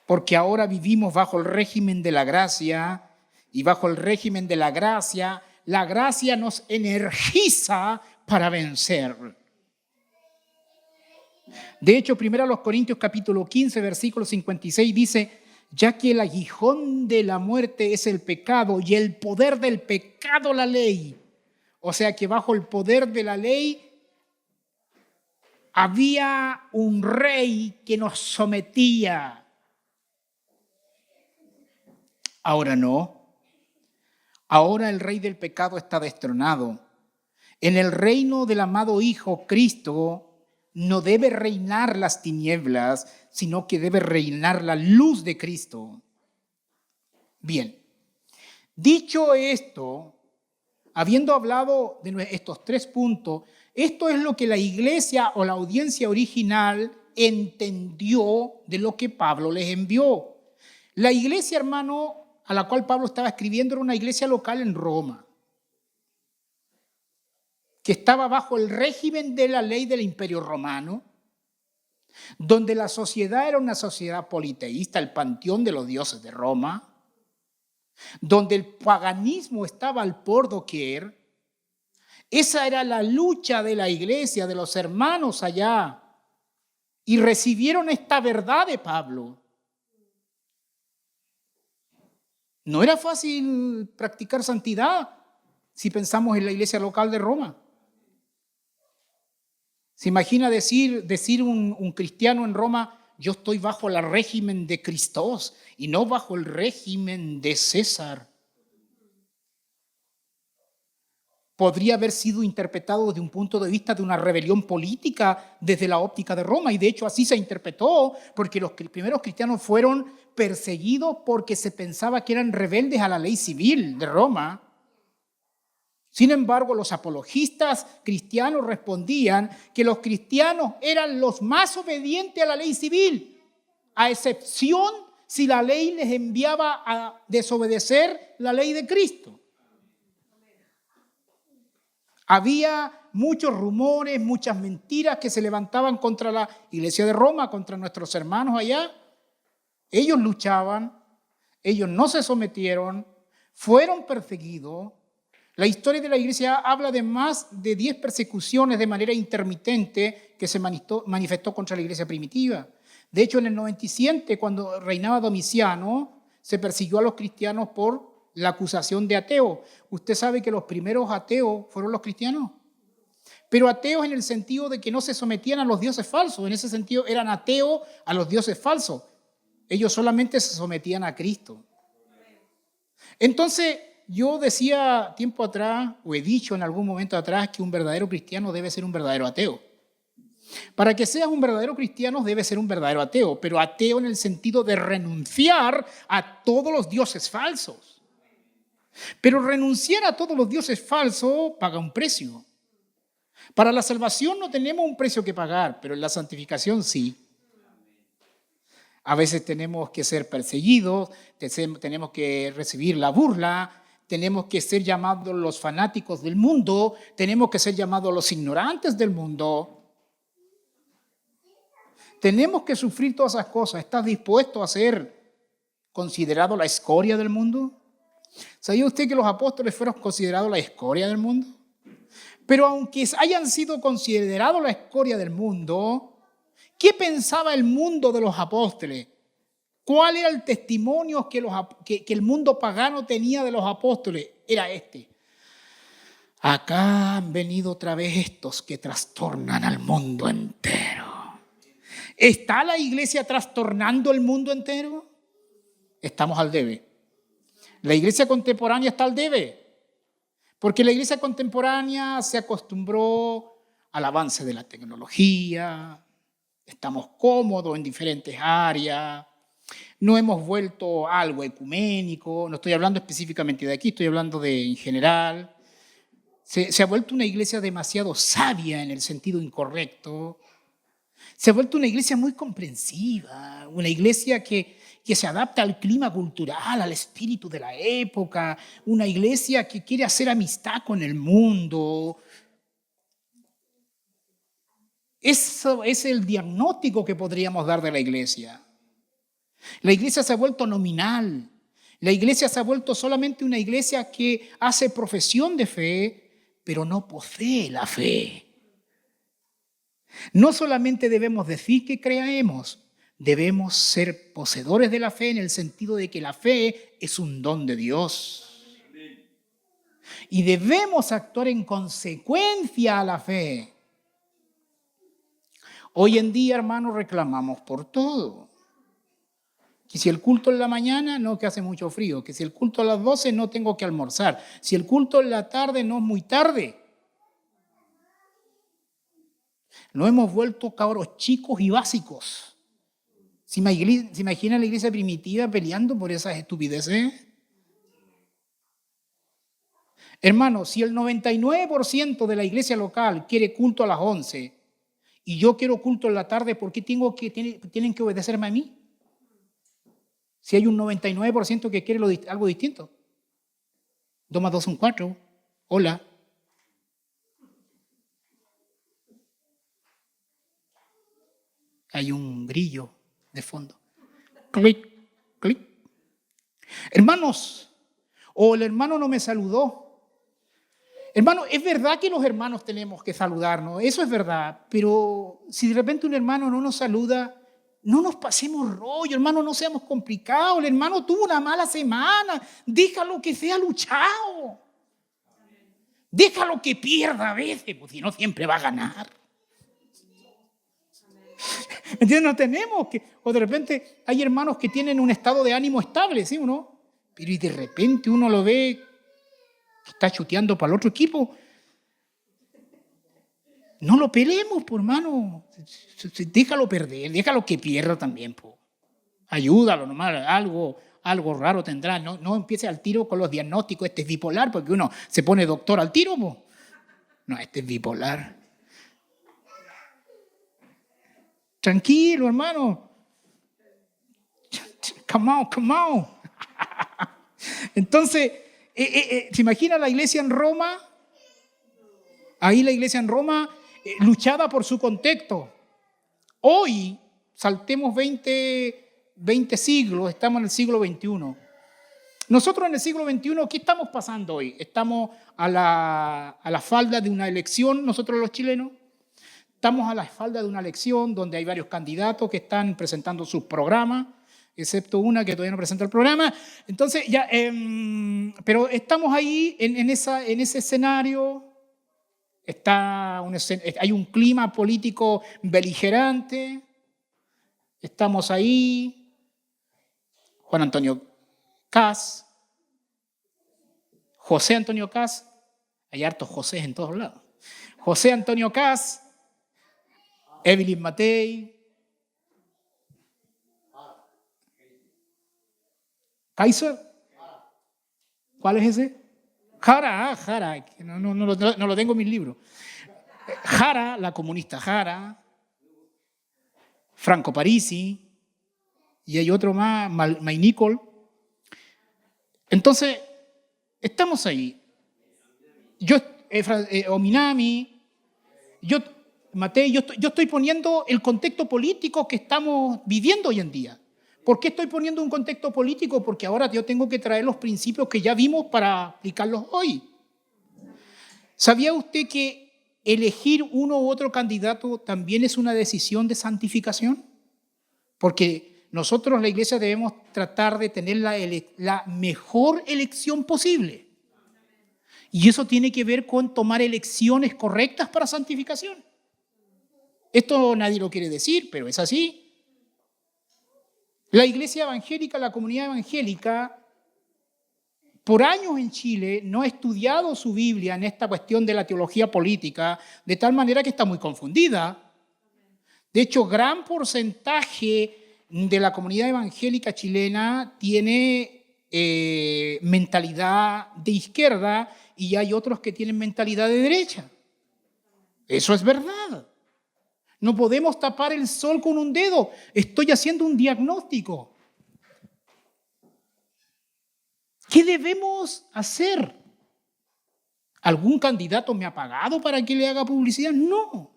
Speaker 1: Porque ahora vivimos bajo el régimen de la gracia, y bajo el régimen de la gracia nos energiza para vencer. De hecho, 1 Corintios capítulo 15, versículo 56 dice: ya que el aguijón de la muerte es el pecado y el poder del pecado la ley. O sea que bajo el poder de la ley había un rey que nos sometía. Ahora no. Ahora el rey del pecado está destronado. En el reino del amado Hijo, Cristo, no debe reinar las tinieblas, sino que debe reinar la luz de Cristo. Bien, dicho esto, habiendo hablado de estos 3 puntos, esto es lo que la iglesia o la audiencia original entendió de lo que Pablo les envió. La iglesia, hermano, a la cual Pablo estaba escribiendo era una iglesia local en Roma, que estaba bajo el régimen de la ley del Imperio Romano, donde la sociedad era una sociedad politeísta, el panteón de los dioses de Roma, donde el paganismo estaba al por doquier. Esa era la lucha de la iglesia, de los hermanos allá, y recibieron esta verdad de Pablo. No era fácil practicar santidad si pensamos en la iglesia local de Roma. ¿Se imagina decir un cristiano en Roma: yo estoy bajo el régimen de Cristo y no bajo el régimen de César? Podría haber sido interpretado desde un punto de vista de una rebelión política desde la óptica de Roma, y de hecho así se interpretó, porque los primeros cristianos fueron perseguidos porque se pensaba que eran rebeldes a la ley civil de Roma. Sin embargo, los apologistas cristianos respondían que los cristianos eran los más obedientes a la ley civil, a excepción si la ley les enviaba a desobedecer la ley de Cristo. Había muchos rumores, muchas mentiras que se levantaban contra la iglesia de Roma, contra nuestros hermanos allá. Ellos luchaban, ellos no se sometieron, fueron perseguidos. La historia de la iglesia habla de más de 10 persecuciones de manera intermitente que se manifestó contra la iglesia primitiva. De hecho, en el 97, cuando reinaba Domiciano, se persiguió a los cristianos por la acusación de ateo. Usted sabe que los primeros ateos fueron los cristianos, pero ateos en el sentido de que no se sometían a los dioses falsos. En ese sentido eran ateos a los dioses falsos. Ellos solamente se sometían a Cristo. Entonces, yo decía tiempo atrás, o he dicho en algún momento atrás, que un verdadero cristiano debe ser un verdadero ateo. Para que seas un verdadero cristiano debe ser un verdadero ateo, pero ateo en el sentido de renunciar a todos los dioses falsos. Pero renunciar a todos los dioses falsos paga un precio. Para la salvación no tenemos un precio que pagar, pero en la santificación sí. A veces tenemos que ser perseguidos, tenemos que recibir la burla, tenemos que ser llamados los fanáticos del mundo, tenemos que ser llamados los ignorantes del mundo. Tenemos que sufrir todas esas cosas. ¿Estás dispuesto a ser considerado la escoria del mundo? ¿Sabía usted que los apóstoles fueron considerados la escoria del mundo? Pero aunque hayan sido considerados la escoria del mundo, ¿qué pensaba el mundo de los apóstoles? ¿Cuál era el testimonio que el mundo pagano tenía de los apóstoles? Era este: acá han venido otra vez estos que trastornan al mundo entero. ¿Está la iglesia trastornando el mundo entero? Estamos al debe. La iglesia contemporánea está al debe, porque la iglesia contemporánea se acostumbró al avance de la tecnología, estamos cómodos en diferentes áreas, no hemos vuelto algo ecuménico, no estoy hablando específicamente de aquí, estoy hablando de en general. Se ha vuelto una iglesia demasiado sabia en el sentido incorrecto. Se ha vuelto una iglesia muy comprensiva, una iglesia que se adapta al clima cultural, al espíritu de la época, una iglesia que quiere hacer amistad con el mundo. Eso es el diagnóstico que podríamos dar de la iglesia. La iglesia se ha vuelto nominal. La iglesia se ha vuelto solamente una iglesia que hace profesión de fe, pero no posee la fe. No solamente debemos decir que creemos, debemos ser poseedores de la fe en el sentido de que la fe es un don de Dios. Y debemos actuar en consecuencia a la fe. Hoy en día, hermanos, reclamamos por todo. Que si el culto en la mañana, no, que hace mucho frío. Que si el culto a las 12, no tengo que almorzar. Si el culto en la tarde, no es muy tarde. Nos hemos vuelto cabros chicos y básicos. ¿Se imagina la iglesia primitiva peleando por esas estupideces? Hermanos, si el 99% de la iglesia local quiere culto a las 11 y yo quiero culto en la tarde, ¿por qué tienen que obedecerme a mí? Si hay un 99% que quiere algo distinto. 2 más 2 son 4. Hola. Hay un grillo de fondo. Clic, clic. Hermanos, o el hermano no me saludó. Hermano, es verdad que los hermanos tenemos que saludarnos, eso es verdad, pero si de repente un hermano no nos saluda, no nos pasemos rollo, hermano, no seamos complicados. El hermano tuvo una mala semana, déjalo que sea luchado. Déjalo que pierda a veces, porque si no siempre va a ganar. ¿Entiendes? No tenemos que, o de repente hay hermanos que tienen un estado de ánimo estable, ¿sí o no? Pero y de repente uno lo ve que está chuteando para el otro equipo. No lo peleemos, por hermano. Déjalo perder, déjalo que pierda también, po. Ayúdalo nomás, algo raro tendrá. No empiece al tiro con los diagnósticos, este es bipolar, porque uno se pone doctor al tiro, po. No, este es bipolar. Tranquilo, hermano. Come on. Entonces, ¿se imagina la iglesia en Roma? Ahí la iglesia en Roma luchaba por su contexto. Hoy, saltemos 20 siglos, estamos en el siglo XXI. Nosotros en el siglo XXI, ¿qué estamos pasando hoy? Estamos a la falda de una elección, nosotros los chilenos. Estamos a la falda de una elección donde hay varios candidatos que están presentando sus programas, excepto una que todavía no presenta el programa. Entonces, pero estamos ahí en ese escenario. Hay un clima político beligerante. Estamos ahí. Juan Antonio Kast, José Antonio Kast. Hay hartos José en todos lados. José Antonio Kast, Evelyn Matei, Kaiser. ¿Cuál es ese? Jara. No lo tengo en mis libros. Jara, la comunista Jara, Franco Parisi, y hay otro más, May Nicol. Entonces, estamos ahí. Ominami, Matei, yo estoy poniendo el contexto político que estamos viviendo hoy en día. ¿Por qué estoy poniendo un contexto político? Porque ahora yo tengo que traer los principios que ya vimos para aplicarlos hoy. ¿Sabía usted que elegir uno u otro candidato también es una decisión de santificación? Porque nosotros, la iglesia, debemos tratar de tener la mejor elección posible. Y eso tiene que ver con tomar elecciones correctas para santificación. Esto nadie lo quiere decir, pero es así. La iglesia evangélica, la comunidad evangélica, por años en Chile no ha estudiado su Biblia en esta cuestión de la teología política, de tal manera que está muy confundida. De hecho, gran porcentaje de la comunidad evangélica chilena tiene mentalidad de izquierda y hay otros que tienen mentalidad de derecha. Eso es verdad. No podemos tapar el sol con un dedo. Estoy haciendo un diagnóstico. ¿Qué debemos hacer? ¿Algún candidato me ha pagado para que le haga publicidad? No.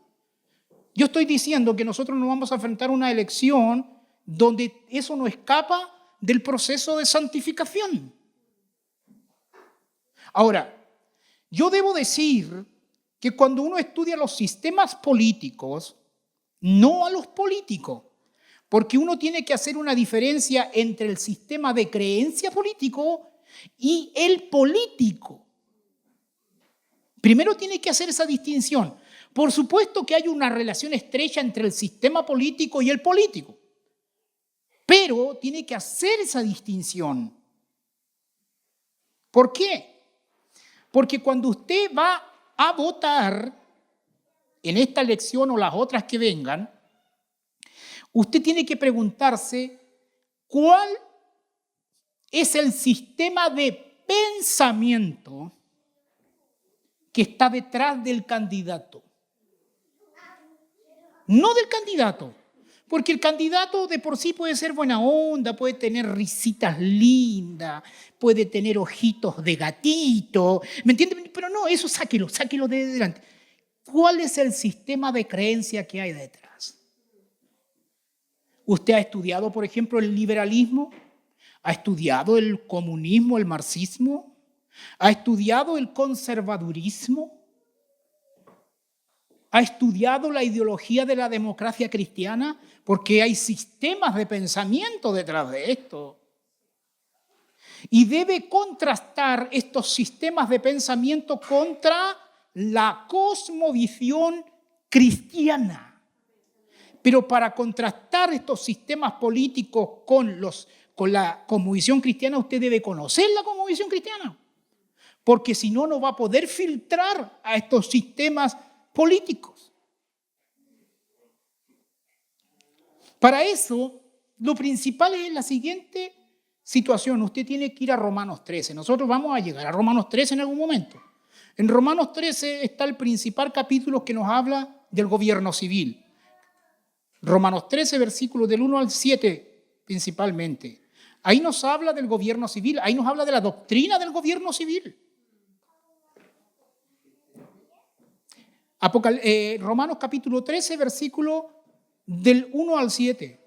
Speaker 1: Yo estoy diciendo que nosotros nos vamos a enfrentar a una elección donde eso no escapa del proceso de santificación. Ahora, yo debo decir que cuando uno estudia los sistemas políticos, no a los políticos, porque uno tiene que hacer una diferencia entre el sistema de creencia político y el político. Primero tiene que hacer esa distinción. Por supuesto que hay una relación estrecha entre el sistema político y el político, pero tiene que hacer esa distinción. ¿Por qué? Porque cuando usted va a votar en esta elección o las otras que vengan, usted tiene que preguntarse cuál es el sistema de pensamiento que está detrás del candidato. No del candidato, porque el candidato de por sí puede ser buena onda, puede tener risitas lindas, puede tener ojitos de gatito, ¿me entiende? Pero no, eso sáquelo de delante. ¿Cuál es el sistema de creencia que hay detrás? ¿Usted ha estudiado, por ejemplo, el liberalismo? ¿Ha estudiado el comunismo, el marxismo? ¿Ha estudiado el conservadurismo? ¿Ha estudiado la ideología de la democracia cristiana? Porque hay sistemas de pensamiento detrás de esto. Y debe contrastar estos sistemas de pensamiento contra la cosmovisión cristiana. Pero para contrastar estos sistemas políticos con la cosmovisión cristiana, usted debe conocer la cosmovisión cristiana. Porque si no, no va a poder filtrar a estos sistemas políticos. Para eso, lo principal es la siguiente situación. Usted tiene que ir a Romanos 13. Nosotros vamos a llegar a Romanos 13 en algún momento. En Romanos 13 está el principal capítulo que nos habla del gobierno civil. Romanos 13, versículos del 1 al 7 principalmente. Ahí nos habla del gobierno civil, ahí nos habla de la doctrina del gobierno civil. Romanos capítulo 13, versículo del 1 al 7.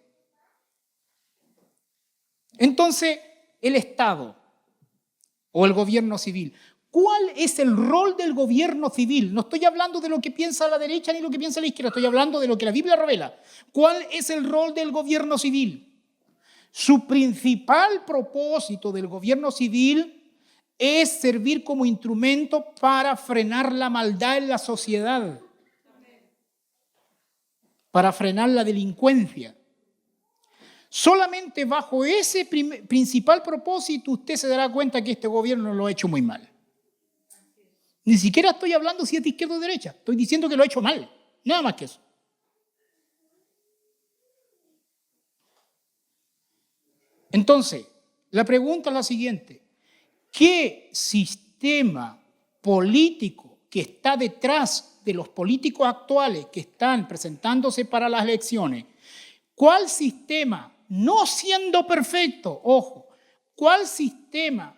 Speaker 1: Entonces, el Estado o el gobierno civil. ¿Cuál es el rol del gobierno civil? No estoy hablando de lo que piensa la derecha ni lo que piensa la izquierda, estoy hablando de lo que la Biblia revela. ¿Cuál es el rol del gobierno civil? Su principal propósito del gobierno civil es servir como instrumento para frenar la maldad en la sociedad, para frenar la delincuencia. Solamente bajo ese principal propósito usted se dará cuenta que este gobierno lo ha hecho muy mal. Ni siquiera estoy hablando si es de izquierda o derecha, estoy diciendo que lo ha hecho mal, nada más que eso. Entonces, la pregunta es la siguiente: ¿qué sistema político que está detrás de los políticos actuales que están presentándose para las elecciones, cuál sistema, no siendo perfecto, ojo, cuál sistema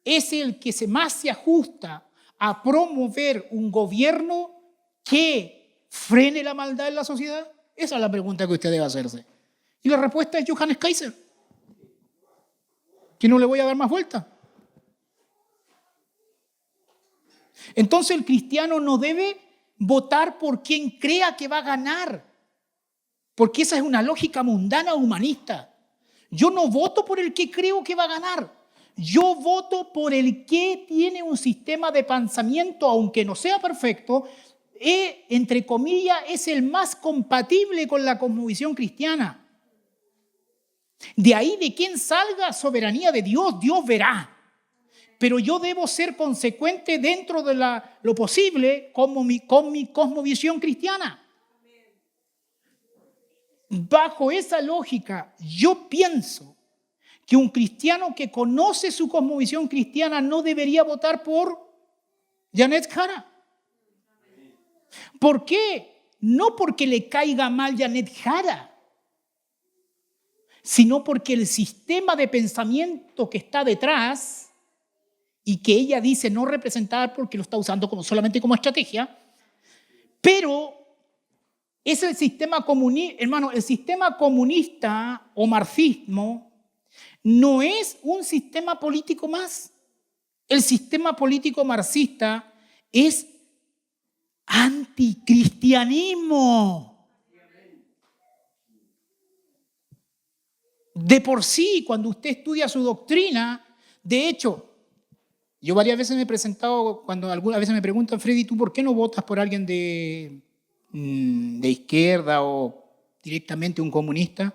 Speaker 1: es el que más se ajusta a promover un gobierno que frene la maldad en la sociedad? Esa es la pregunta que usted debe hacerse. Y la respuesta es Johannes Kaiser, que no le voy a dar más vuelta. Entonces el cristiano no debe votar por quien crea que va a ganar, porque esa es una lógica mundana humanista. Yo no voto por el que creo que va a ganar. Yo voto por el que tiene un sistema de pensamiento, aunque no sea perfecto, entre comillas, es el más compatible con la cosmovisión cristiana. De ahí de quien salga soberanía de Dios, Dios verá. Pero yo debo ser consecuente dentro de lo posible con mi cosmovisión cristiana. bajo esa lógica, yo pienso que un cristiano que conoce su cosmovisión cristiana no debería votar por Janet Jara. ¿Por qué? No porque le caiga mal Janet Jara, sino porque el sistema de pensamiento que está detrás y que ella dice no representar porque lo está usando solamente como estrategia, pero es el sistema comunista, hermano, el sistema comunista o marxismo no es un sistema político más. El sistema político marxista es anticristianismo. De por sí, cuando usted estudia su doctrina, de hecho, yo varias veces me he presentado, cuando algunas veces me preguntan, Freddy, ¿tú por qué no votas por alguien de izquierda o directamente un comunista?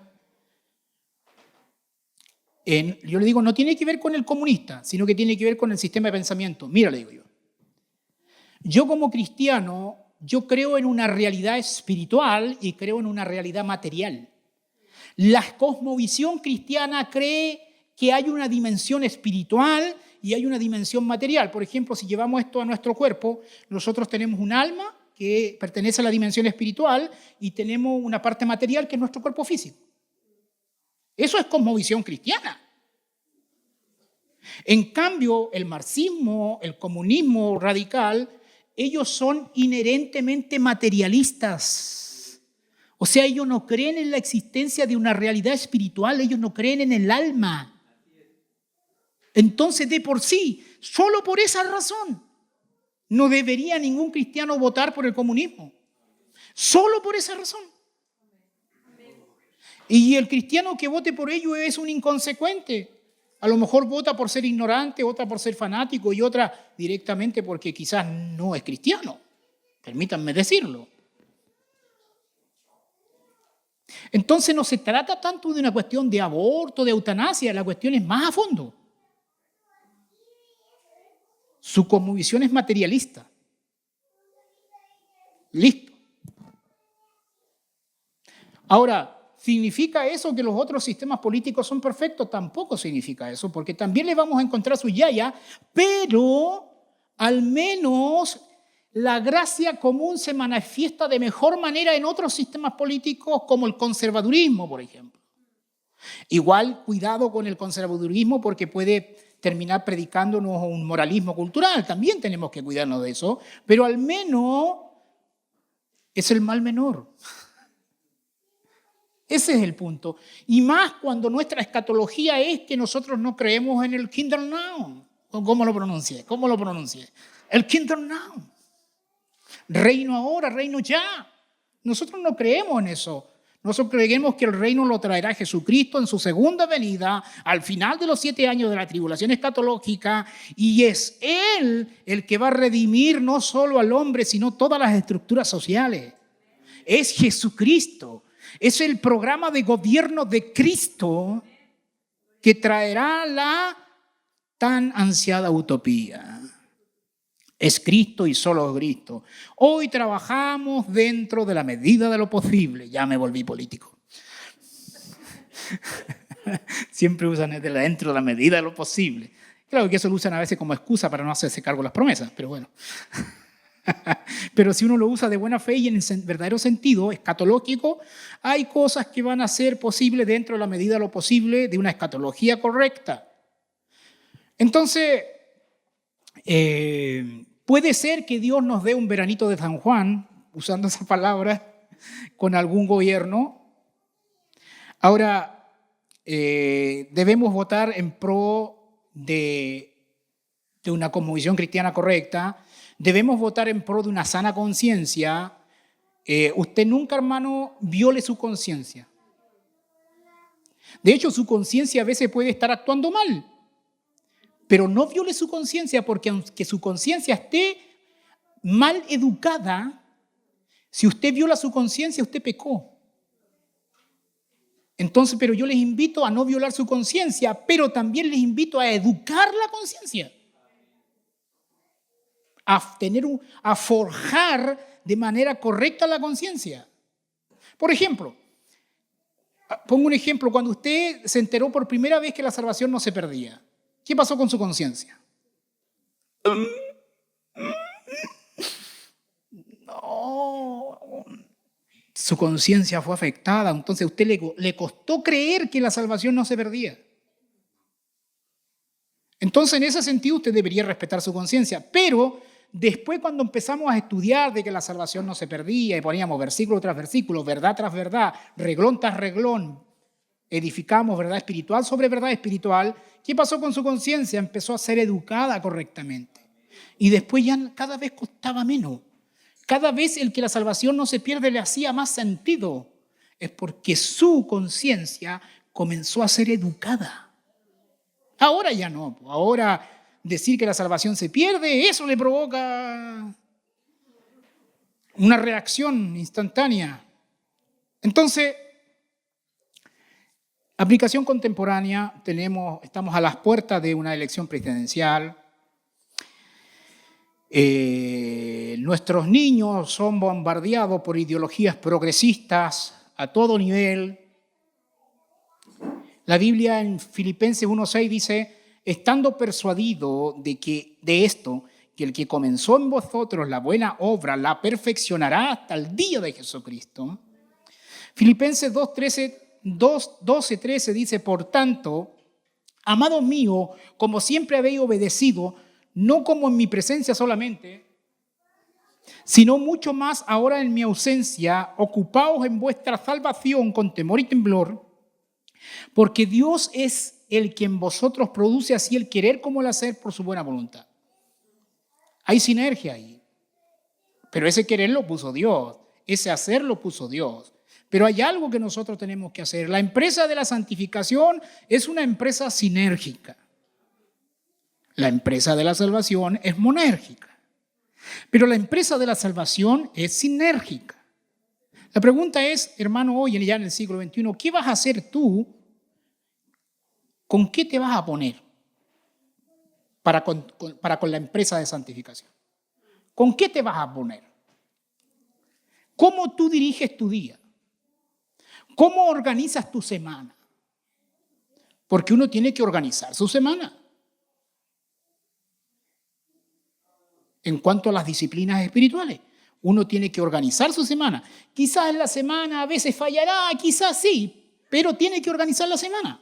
Speaker 1: Yo le digo, no tiene que ver con el comunista, sino que tiene que ver con el sistema de pensamiento. Mira, le digo yo. Yo como cristiano, yo creo en una realidad espiritual y creo en una realidad material. La cosmovisión cristiana cree que hay una dimensión espiritual y hay una dimensión material. Por ejemplo, si llevamos esto a nuestro cuerpo, nosotros tenemos un alma que pertenece a la dimensión espiritual y tenemos una parte material que es nuestro cuerpo físico. Eso es cosmovisión cristiana. En cambio, el marxismo, el comunismo radical, ellos son inherentemente materialistas. O sea, ellos no creen en la existencia de una realidad espiritual, ellos no creen en el alma. Entonces, de por sí, solo por esa razón, no debería ningún cristiano votar por el comunismo. Solo por esa razón. Y el cristiano que vote por ello es un inconsecuente. A lo mejor vota por ser ignorante, otra por ser fanático y otra directamente porque quizás no es cristiano. Permítanme decirlo. Entonces no se trata tanto de una cuestión de aborto, de eutanasia, la cuestión es más a fondo. Su cosmovisión es materialista. Listo. Ahora, ¿significa eso que los otros sistemas políticos son perfectos? Tampoco significa eso, porque también le vamos a encontrar su yaya, pero al menos la gracia común se manifiesta de mejor manera en otros sistemas políticos como el conservadurismo, por ejemplo. Igual, cuidado con el conservadurismo porque puede terminar predicándonos un moralismo cultural. También tenemos que cuidarnos de eso, pero al menos es el mal menor. Ese es el punto. Y más cuando nuestra escatología es que nosotros no creemos en el Kingdom Now. ¿Cómo lo pronuncié? El Kingdom Now. Reino ahora, reino ya. Nosotros no creemos en eso. Nosotros creemos que el reino lo traerá Jesucristo en su segunda venida, al final de los 7 años de la tribulación escatológica, y es Él el que va a redimir no solo al hombre, sino todas las estructuras sociales. Es Jesucristo. Es el programa de gobierno de Cristo que traerá la tan ansiada utopía. Es Cristo y solo Cristo. Hoy trabajamos dentro de la medida de lo posible. Ya me volví político. Siempre usan dentro de la medida de lo posible. Claro que eso lo usan a veces como excusa para no hacerse cargo de las promesas, pero bueno. Pero si uno lo usa de buena fe y en verdadero sentido escatológico, hay cosas que van a ser posibles dentro de la medida de lo posible de una escatología correcta. Entonces, puede ser que Dios nos dé un veranito de San Juan, usando esa palabra, con algún gobierno. Ahora, debemos votar en pro de una cosmovisión cristiana correcta. Debemos votar en pro de una sana conciencia. Usted nunca, hermano, viole su conciencia. De hecho, su conciencia a veces puede estar actuando mal. Pero no viole su conciencia porque aunque su conciencia esté mal educada, si usted viola su conciencia, usted pecó. Entonces, pero yo les invito a no violar su conciencia, pero también les invito a educar la conciencia. A forjar de manera correcta la conciencia. Por ejemplo, Pongo un ejemplo. Cuando usted se enteró por primera vez que la salvación no se perdía, ¿qué pasó con su conciencia? No, su conciencia fue afectada. Entonces a usted le costó creer que la salvación no se perdía. Entonces, en ese sentido, usted debería respetar su conciencia. Pero después, cuando empezamos a estudiar de que la salvación no se perdía y poníamos versículo tras versículo, verdad tras verdad, reglón tras reglón, edificamos verdad espiritual sobre verdad espiritual, ¿qué pasó con su conciencia? Empezó a ser educada correctamente. Y después ya cada vez costaba menos. Cada vez el que la salvación no se pierde le hacía más sentido. Es porque su conciencia comenzó a ser educada. Ahora ya no. Ahora decir que la salvación se pierde, eso le provoca una reacción instantánea. Entonces, aplicación contemporánea, estamos a las puertas de una elección presidencial. Nuestros niños son bombardeados por ideologías progresistas a todo nivel. La Biblia en Filipenses 1:6 dice, estando persuadido de esto, que el que comenzó en vosotros la buena obra la perfeccionará hasta el día de Jesucristo. Filipenses 2:12-13 dice, por tanto, amados míos, como siempre habéis obedecido, no como en mi presencia solamente, sino mucho más ahora en mi ausencia, ocupaos en vuestra salvación con temor y temblor, porque Dios es el que en vosotros produce así el querer como el hacer por su buena voluntad. Hay sinergia ahí, pero ese querer lo puso Dios, ese hacer lo puso Dios. Pero hay algo que nosotros tenemos que hacer. La empresa de la santificación es una empresa sinérgica. La empresa de la salvación es monérgica. Pero la empresa de la salvación es sinérgica. La pregunta es, hermano, hoy ya en el siglo XXI, ¿qué vas a hacer tú? ¿Con qué te vas a poner para con la empresa de santificación? ¿Con qué te vas a poner? ¿Cómo tú diriges tu día? ¿Cómo organizas tu semana? Porque uno tiene que organizar su semana. En cuanto a las disciplinas espirituales, uno tiene que organizar su semana. Quizás en la semana a veces fallará, quizás sí, pero tiene que organizar la semana.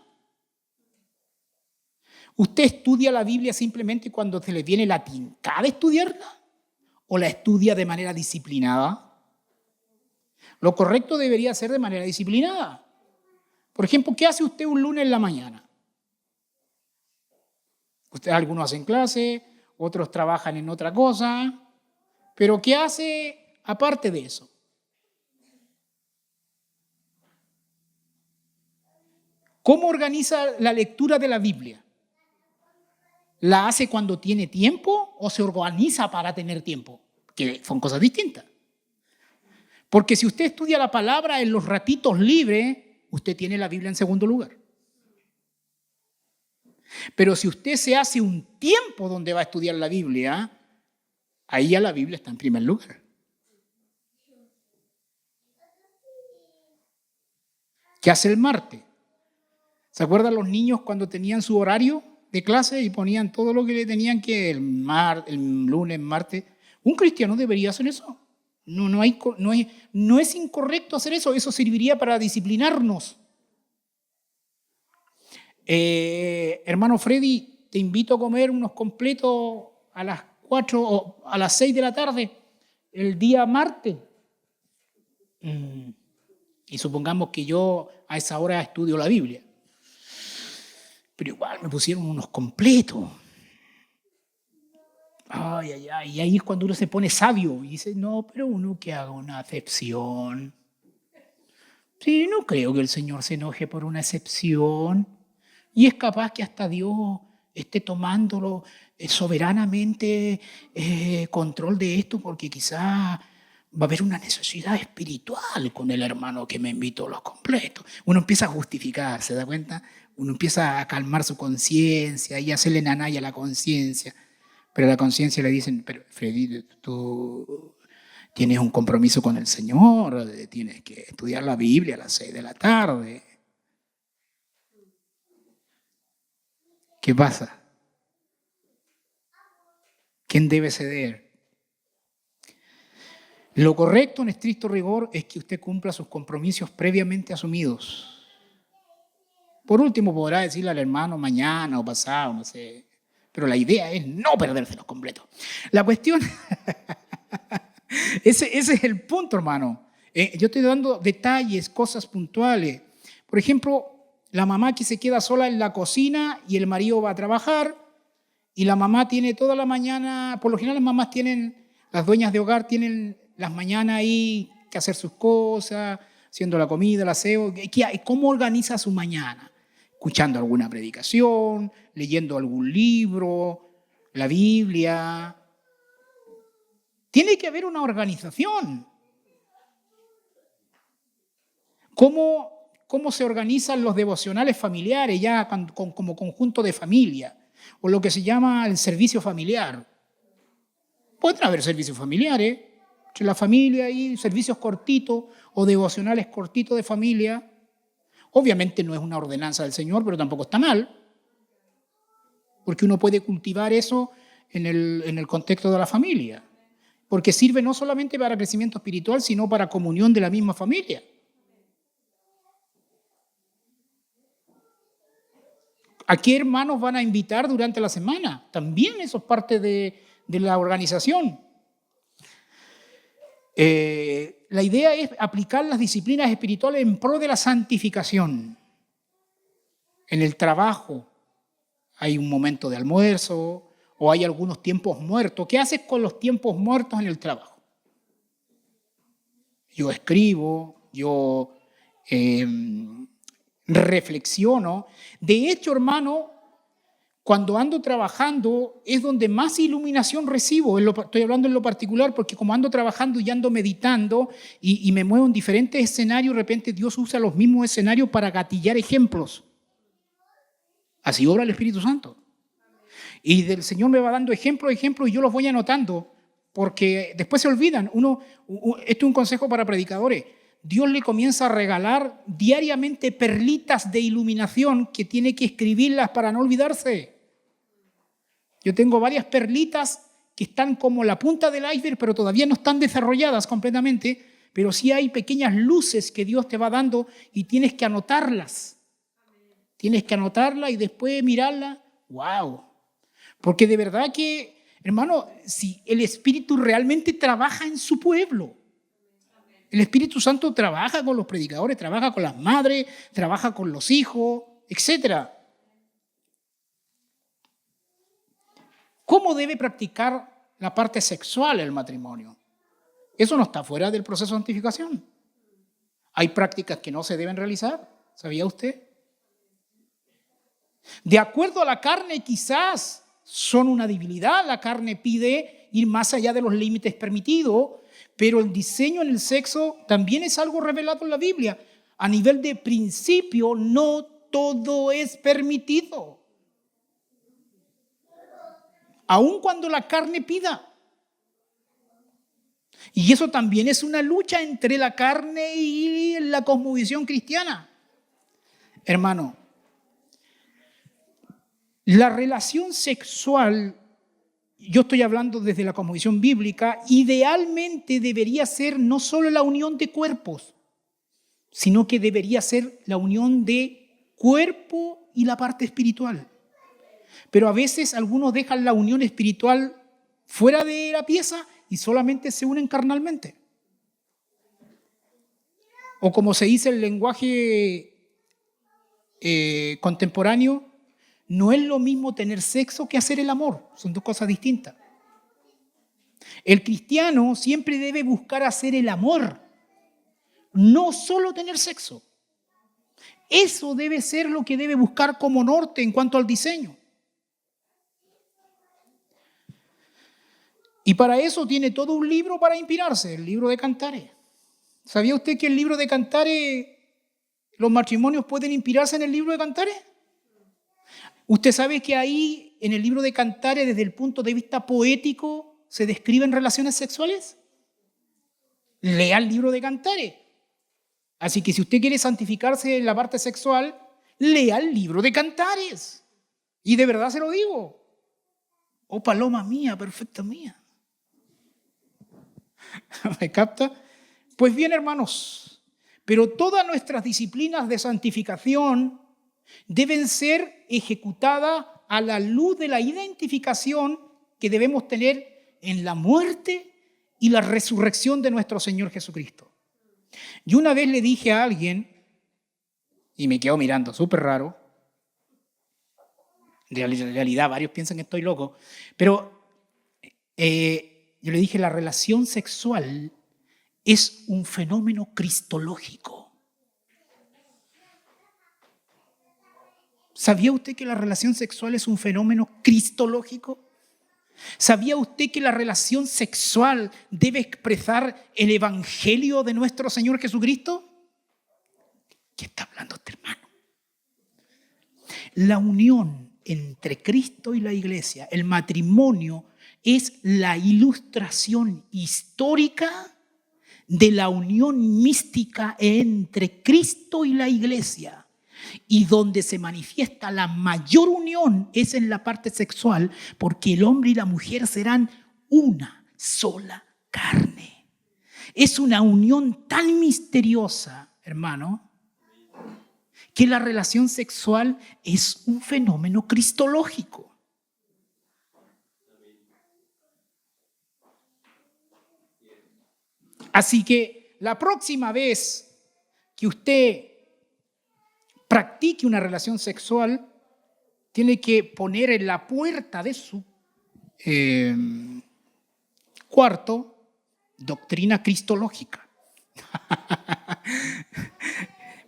Speaker 1: ¿Usted estudia la Biblia simplemente cuando se le viene la tincada de estudiarla? ¿O la estudia de manera disciplinada? Lo correcto debería ser de manera disciplinada. Por ejemplo, ¿qué hace usted un lunes en la mañana? Ustedes, algunos hacen clase, otros trabajan en otra cosa, pero ¿qué hace aparte de eso? ¿Cómo organiza la lectura de la Biblia? ¿La hace cuando tiene tiempo o se organiza para tener tiempo? Que son cosas distintas. Porque si usted estudia la palabra en los ratitos libres, usted tiene la Biblia en segundo lugar. Pero si usted se hace un tiempo donde va a estudiar la Biblia, ahí ya la Biblia está en primer lugar. ¿Qué hace el martes? ¿Se acuerdan los niños cuando tenían su horario de clase y ponían todo lo que le tenían que el lunes, martes? Un cristiano debería hacer eso. No es incorrecto hacer eso. Eso serviría para disciplinarnos. Hermano Freddy, te invito a comer unos completos a las 4 o a las 6 de la tarde el día martes. Y supongamos que yo a esa hora estudio la Biblia. Pero igual me pusieron unos completos. Ay, y ahí es cuando uno se pone sabio y dice, no, pero uno que haga una excepción. Sí, no creo que el Señor se enoje por una excepción. Y es capaz que hasta Dios esté tomándolo soberanamente control de esto, porque quizá va a haber una necesidad espiritual con el hermano que me invitó a los completos. Uno empieza a justificar, ¿se da cuenta? Uno empieza a calmar su conciencia y a hacerle nanaya a la conciencia. Pero a la conciencia le dicen, pero Freddy, tú tienes un compromiso con el Señor, tienes que estudiar la Biblia a las 6 de la tarde. ¿Qué pasa? ¿Quién debe ceder? Lo correcto en estricto rigor es que usted cumpla sus compromisos previamente asumidos. Por último, podrá decirle al hermano mañana o pasado, no sé. Pero la idea es no perdérselos completos. La cuestión, ese es el punto, hermano. Yo estoy dando detalles, cosas puntuales. Por ejemplo, la mamá que se queda sola en la cocina y el marido va a trabajar y la mamá tiene toda la mañana, por lo general las mamás tienen, las dueñas de hogar tienen las mañanas ahí que hacer sus cosas, haciendo la comida, el aseo. ¿Cómo organiza su mañana? Escuchando alguna predicación, leyendo algún libro, la Biblia. Tiene que haber una organización. ¿Cómo se organizan los devocionales familiares ya como conjunto de familia? O lo que se llama el servicio familiar. Pueden haber servicios familiares, entre la familia y servicios cortitos o devocionales cortitos de familia. Obviamente no es una ordenanza del Señor, pero tampoco está mal, porque uno puede cultivar eso en el contexto de la familia, porque sirve no solamente para crecimiento espiritual, sino para comunión de la misma familia. ¿A qué hermanos van a invitar durante la semana? También eso es parte de la organización. La idea es aplicar las disciplinas espirituales en pro de la santificación. En el trabajo hay un momento de almuerzo o hay algunos tiempos muertos. ¿Qué haces con los tiempos muertos en el trabajo? Yo escribo, yo reflexiono. De hecho, hermano, cuando ando trabajando es donde más iluminación recibo. Estoy hablando en lo particular porque como ando trabajando y ando meditando y me muevo en diferentes escenarios, de repente Dios usa los mismos escenarios para gatillar ejemplos. Así obra el Espíritu Santo. Y del Señor me va dando ejemplos y yo los voy anotando porque después se olvidan. Esto es un consejo para predicadores. Dios le comienza a regalar diariamente perlitas de iluminación que tiene que escribirlas para no olvidarse. Yo tengo varias perlitas que están como la punta del iceberg, pero todavía no están desarrolladas completamente, pero sí hay pequeñas luces que Dios te va dando y tienes que anotarlas. Tienes que anotarlas y después mirarlas. ¡Wow! Porque de verdad que, hermano, si el Espíritu realmente trabaja en su pueblo, el Espíritu Santo trabaja con los predicadores, trabaja con las madres, trabaja con los hijos, etc. ¿Cómo debe practicar la parte sexual el matrimonio? Eso no está fuera del proceso de santificación. Hay prácticas que no se deben realizar, ¿sabía usted? De acuerdo a la carne, quizás son una debilidad. La carne pide ir más allá de los límites permitidos, pero el diseño en el sexo también es algo revelado en la Biblia. A nivel de principio, no todo es permitido. Aun cuando la carne pida. Y eso también es una lucha entre la carne y la cosmovisión cristiana. Hermano, la relación sexual, yo estoy hablando desde la cosmovisión bíblica, idealmente debería ser no solo la unión de cuerpos, sino que debería ser la unión de cuerpo y la parte espiritual. Pero a veces algunos dejan la unión espiritual fuera de la pieza y solamente se unen carnalmente. O como se dice en el lenguaje contemporáneo, no es lo mismo tener sexo que hacer el amor. Son dos cosas distintas. El cristiano siempre debe buscar hacer el amor, no solo tener sexo. Eso debe ser lo que debe buscar como norte en cuanto al diseño. Y para eso tiene todo un libro para inspirarse, el libro de Cantares. ¿Sabía usted que el libro de Cantares, los matrimonios pueden inspirarse en el libro de Cantares? ¿Usted sabe que ahí, en el libro de Cantares, desde el punto de vista poético, se describen relaciones sexuales? Lea el libro de Cantares. Así que si usted quiere santificarse en la parte sexual, lea el libro de Cantares. Y de verdad se lo digo. Oh, paloma mía, perfecta mía. ¿Me capta? Pues bien, hermanos, pero todas nuestras disciplinas de santificación deben ser ejecutadas a la luz de la identificación que debemos tener en la muerte y la resurrección de nuestro Señor Jesucristo. Yo una vez le dije a alguien, y me quedó mirando súper raro, en realidad varios piensan que estoy loco, pero yo le dije, la relación sexual es un fenómeno cristológico. ¿Sabía usted que la relación sexual es un fenómeno cristológico? ¿Sabía usted que la relación sexual debe expresar el evangelio de nuestro Señor Jesucristo? ¿Qué está hablando este hermano? La unión entre Cristo y la iglesia, el matrimonio, es la ilustración histórica de la unión mística entre Cristo y la iglesia. Y donde se manifiesta la mayor unión es en la parte sexual, porque el hombre y la mujer serán una sola carne. Es una unión tan misteriosa, hermano, que la relación sexual es un fenómeno cristológico. Así que la próxima vez que usted practique una relación sexual, tiene que poner en la puerta de su cuarto doctrina cristológica.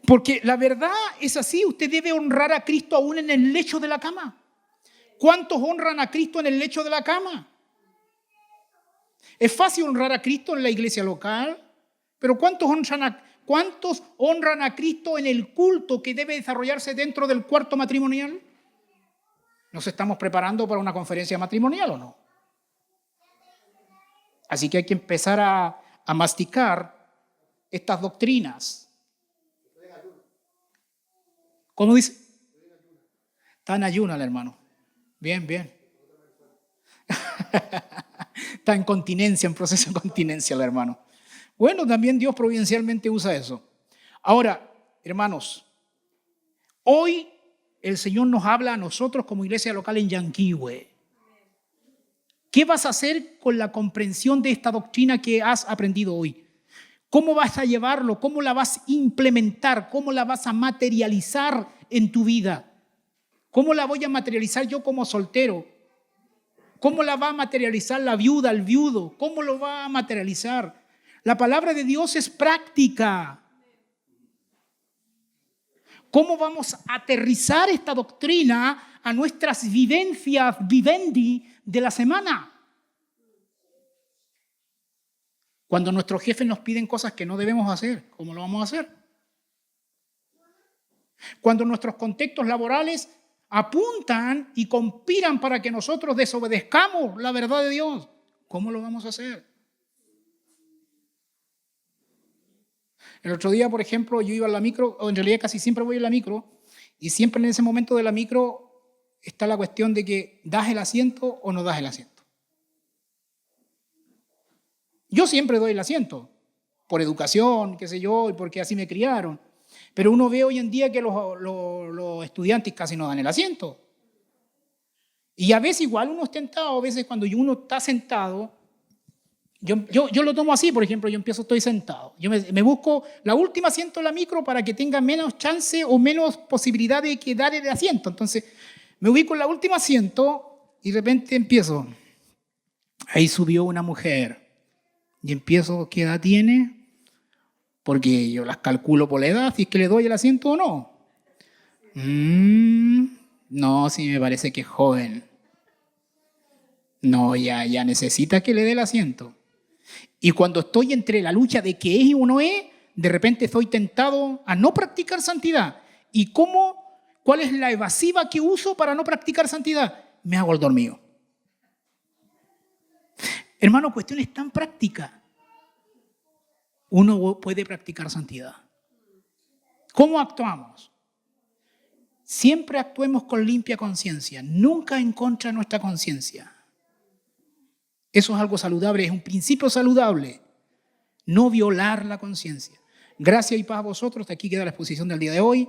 Speaker 1: Porque la verdad es así, usted debe honrar a Cristo aún en el lecho de la cama. ¿Cuántos honran a Cristo en el lecho de la cama? Es fácil honrar a Cristo en la iglesia local, pero ¿cuántos honran a Cristo en el culto que debe desarrollarse dentro del cuarto matrimonial? ¿Nos estamos preparando para una conferencia matrimonial o no? Así que hay que empezar a masticar estas doctrinas. ¿Cómo dice? Está en ayuno el hermano. Bien, bien. Está en continencia, en proceso de continencia el hermano. Bueno, también Dios providencialmente usa eso. Ahora, hermanos, hoy el Señor nos habla a nosotros como iglesia local en Yanquihue. ¿Qué vas a hacer con la comprensión de esta doctrina que has aprendido hoy? ¿Cómo vas a llevarlo? ¿Cómo la vas a implementar? ¿Cómo la vas a materializar en tu vida? ¿Cómo la voy a materializar yo como soltero? ¿Cómo la va a materializar la viuda, el viudo? ¿Cómo lo va a materializar? La palabra de Dios es práctica. ¿Cómo vamos a aterrizar esta doctrina a nuestras vivencias, vivendi de la semana? Cuando nuestros jefes nos piden cosas que no debemos hacer, ¿cómo lo vamos a hacer? Cuando nuestros contextos laborales apuntan y conspiran para que nosotros desobedezcamos la verdad de Dios, ¿cómo lo vamos a hacer? El otro día, por ejemplo, yo iba a la micro, o en realidad casi siempre voy a la micro, y siempre en ese momento de la micro está la cuestión de que ¿das el asiento o no das el asiento? Yo siempre doy el asiento, por educación, qué sé yo, y porque así me criaron. Pero uno ve hoy en día que los estudiantes casi no dan el asiento. Y a veces igual uno es tentado, a veces cuando uno está sentado, yo lo tomo así, por ejemplo, estoy sentado. Yo me busco la última asiento en la micro para que tenga menos chance o menos posibilidad de que dar el asiento. Entonces, me ubico en la última asiento y de repente empiezo. Ahí subió una mujer. Y empiezo, ¿qué edad tiene? Porque yo las calculo por la edad, si es que le doy el asiento o no. No, sí me parece que es joven. No, ya necesita que le dé el asiento. Y cuando estoy entre la lucha de qué es o no es, de repente estoy tentado a no practicar santidad. ¿Y cuál es la evasiva que uso para no practicar santidad? Me hago el dormido. Hermano, cuestiones tan prácticas. Uno puede practicar santidad. ¿Cómo actuamos? Siempre actuemos con limpia conciencia, nunca en contra de nuestra conciencia. Eso es algo saludable, es un principio saludable. No violar la conciencia. Gracias y paz a vosotros. Hasta aquí queda la exposición del día de hoy.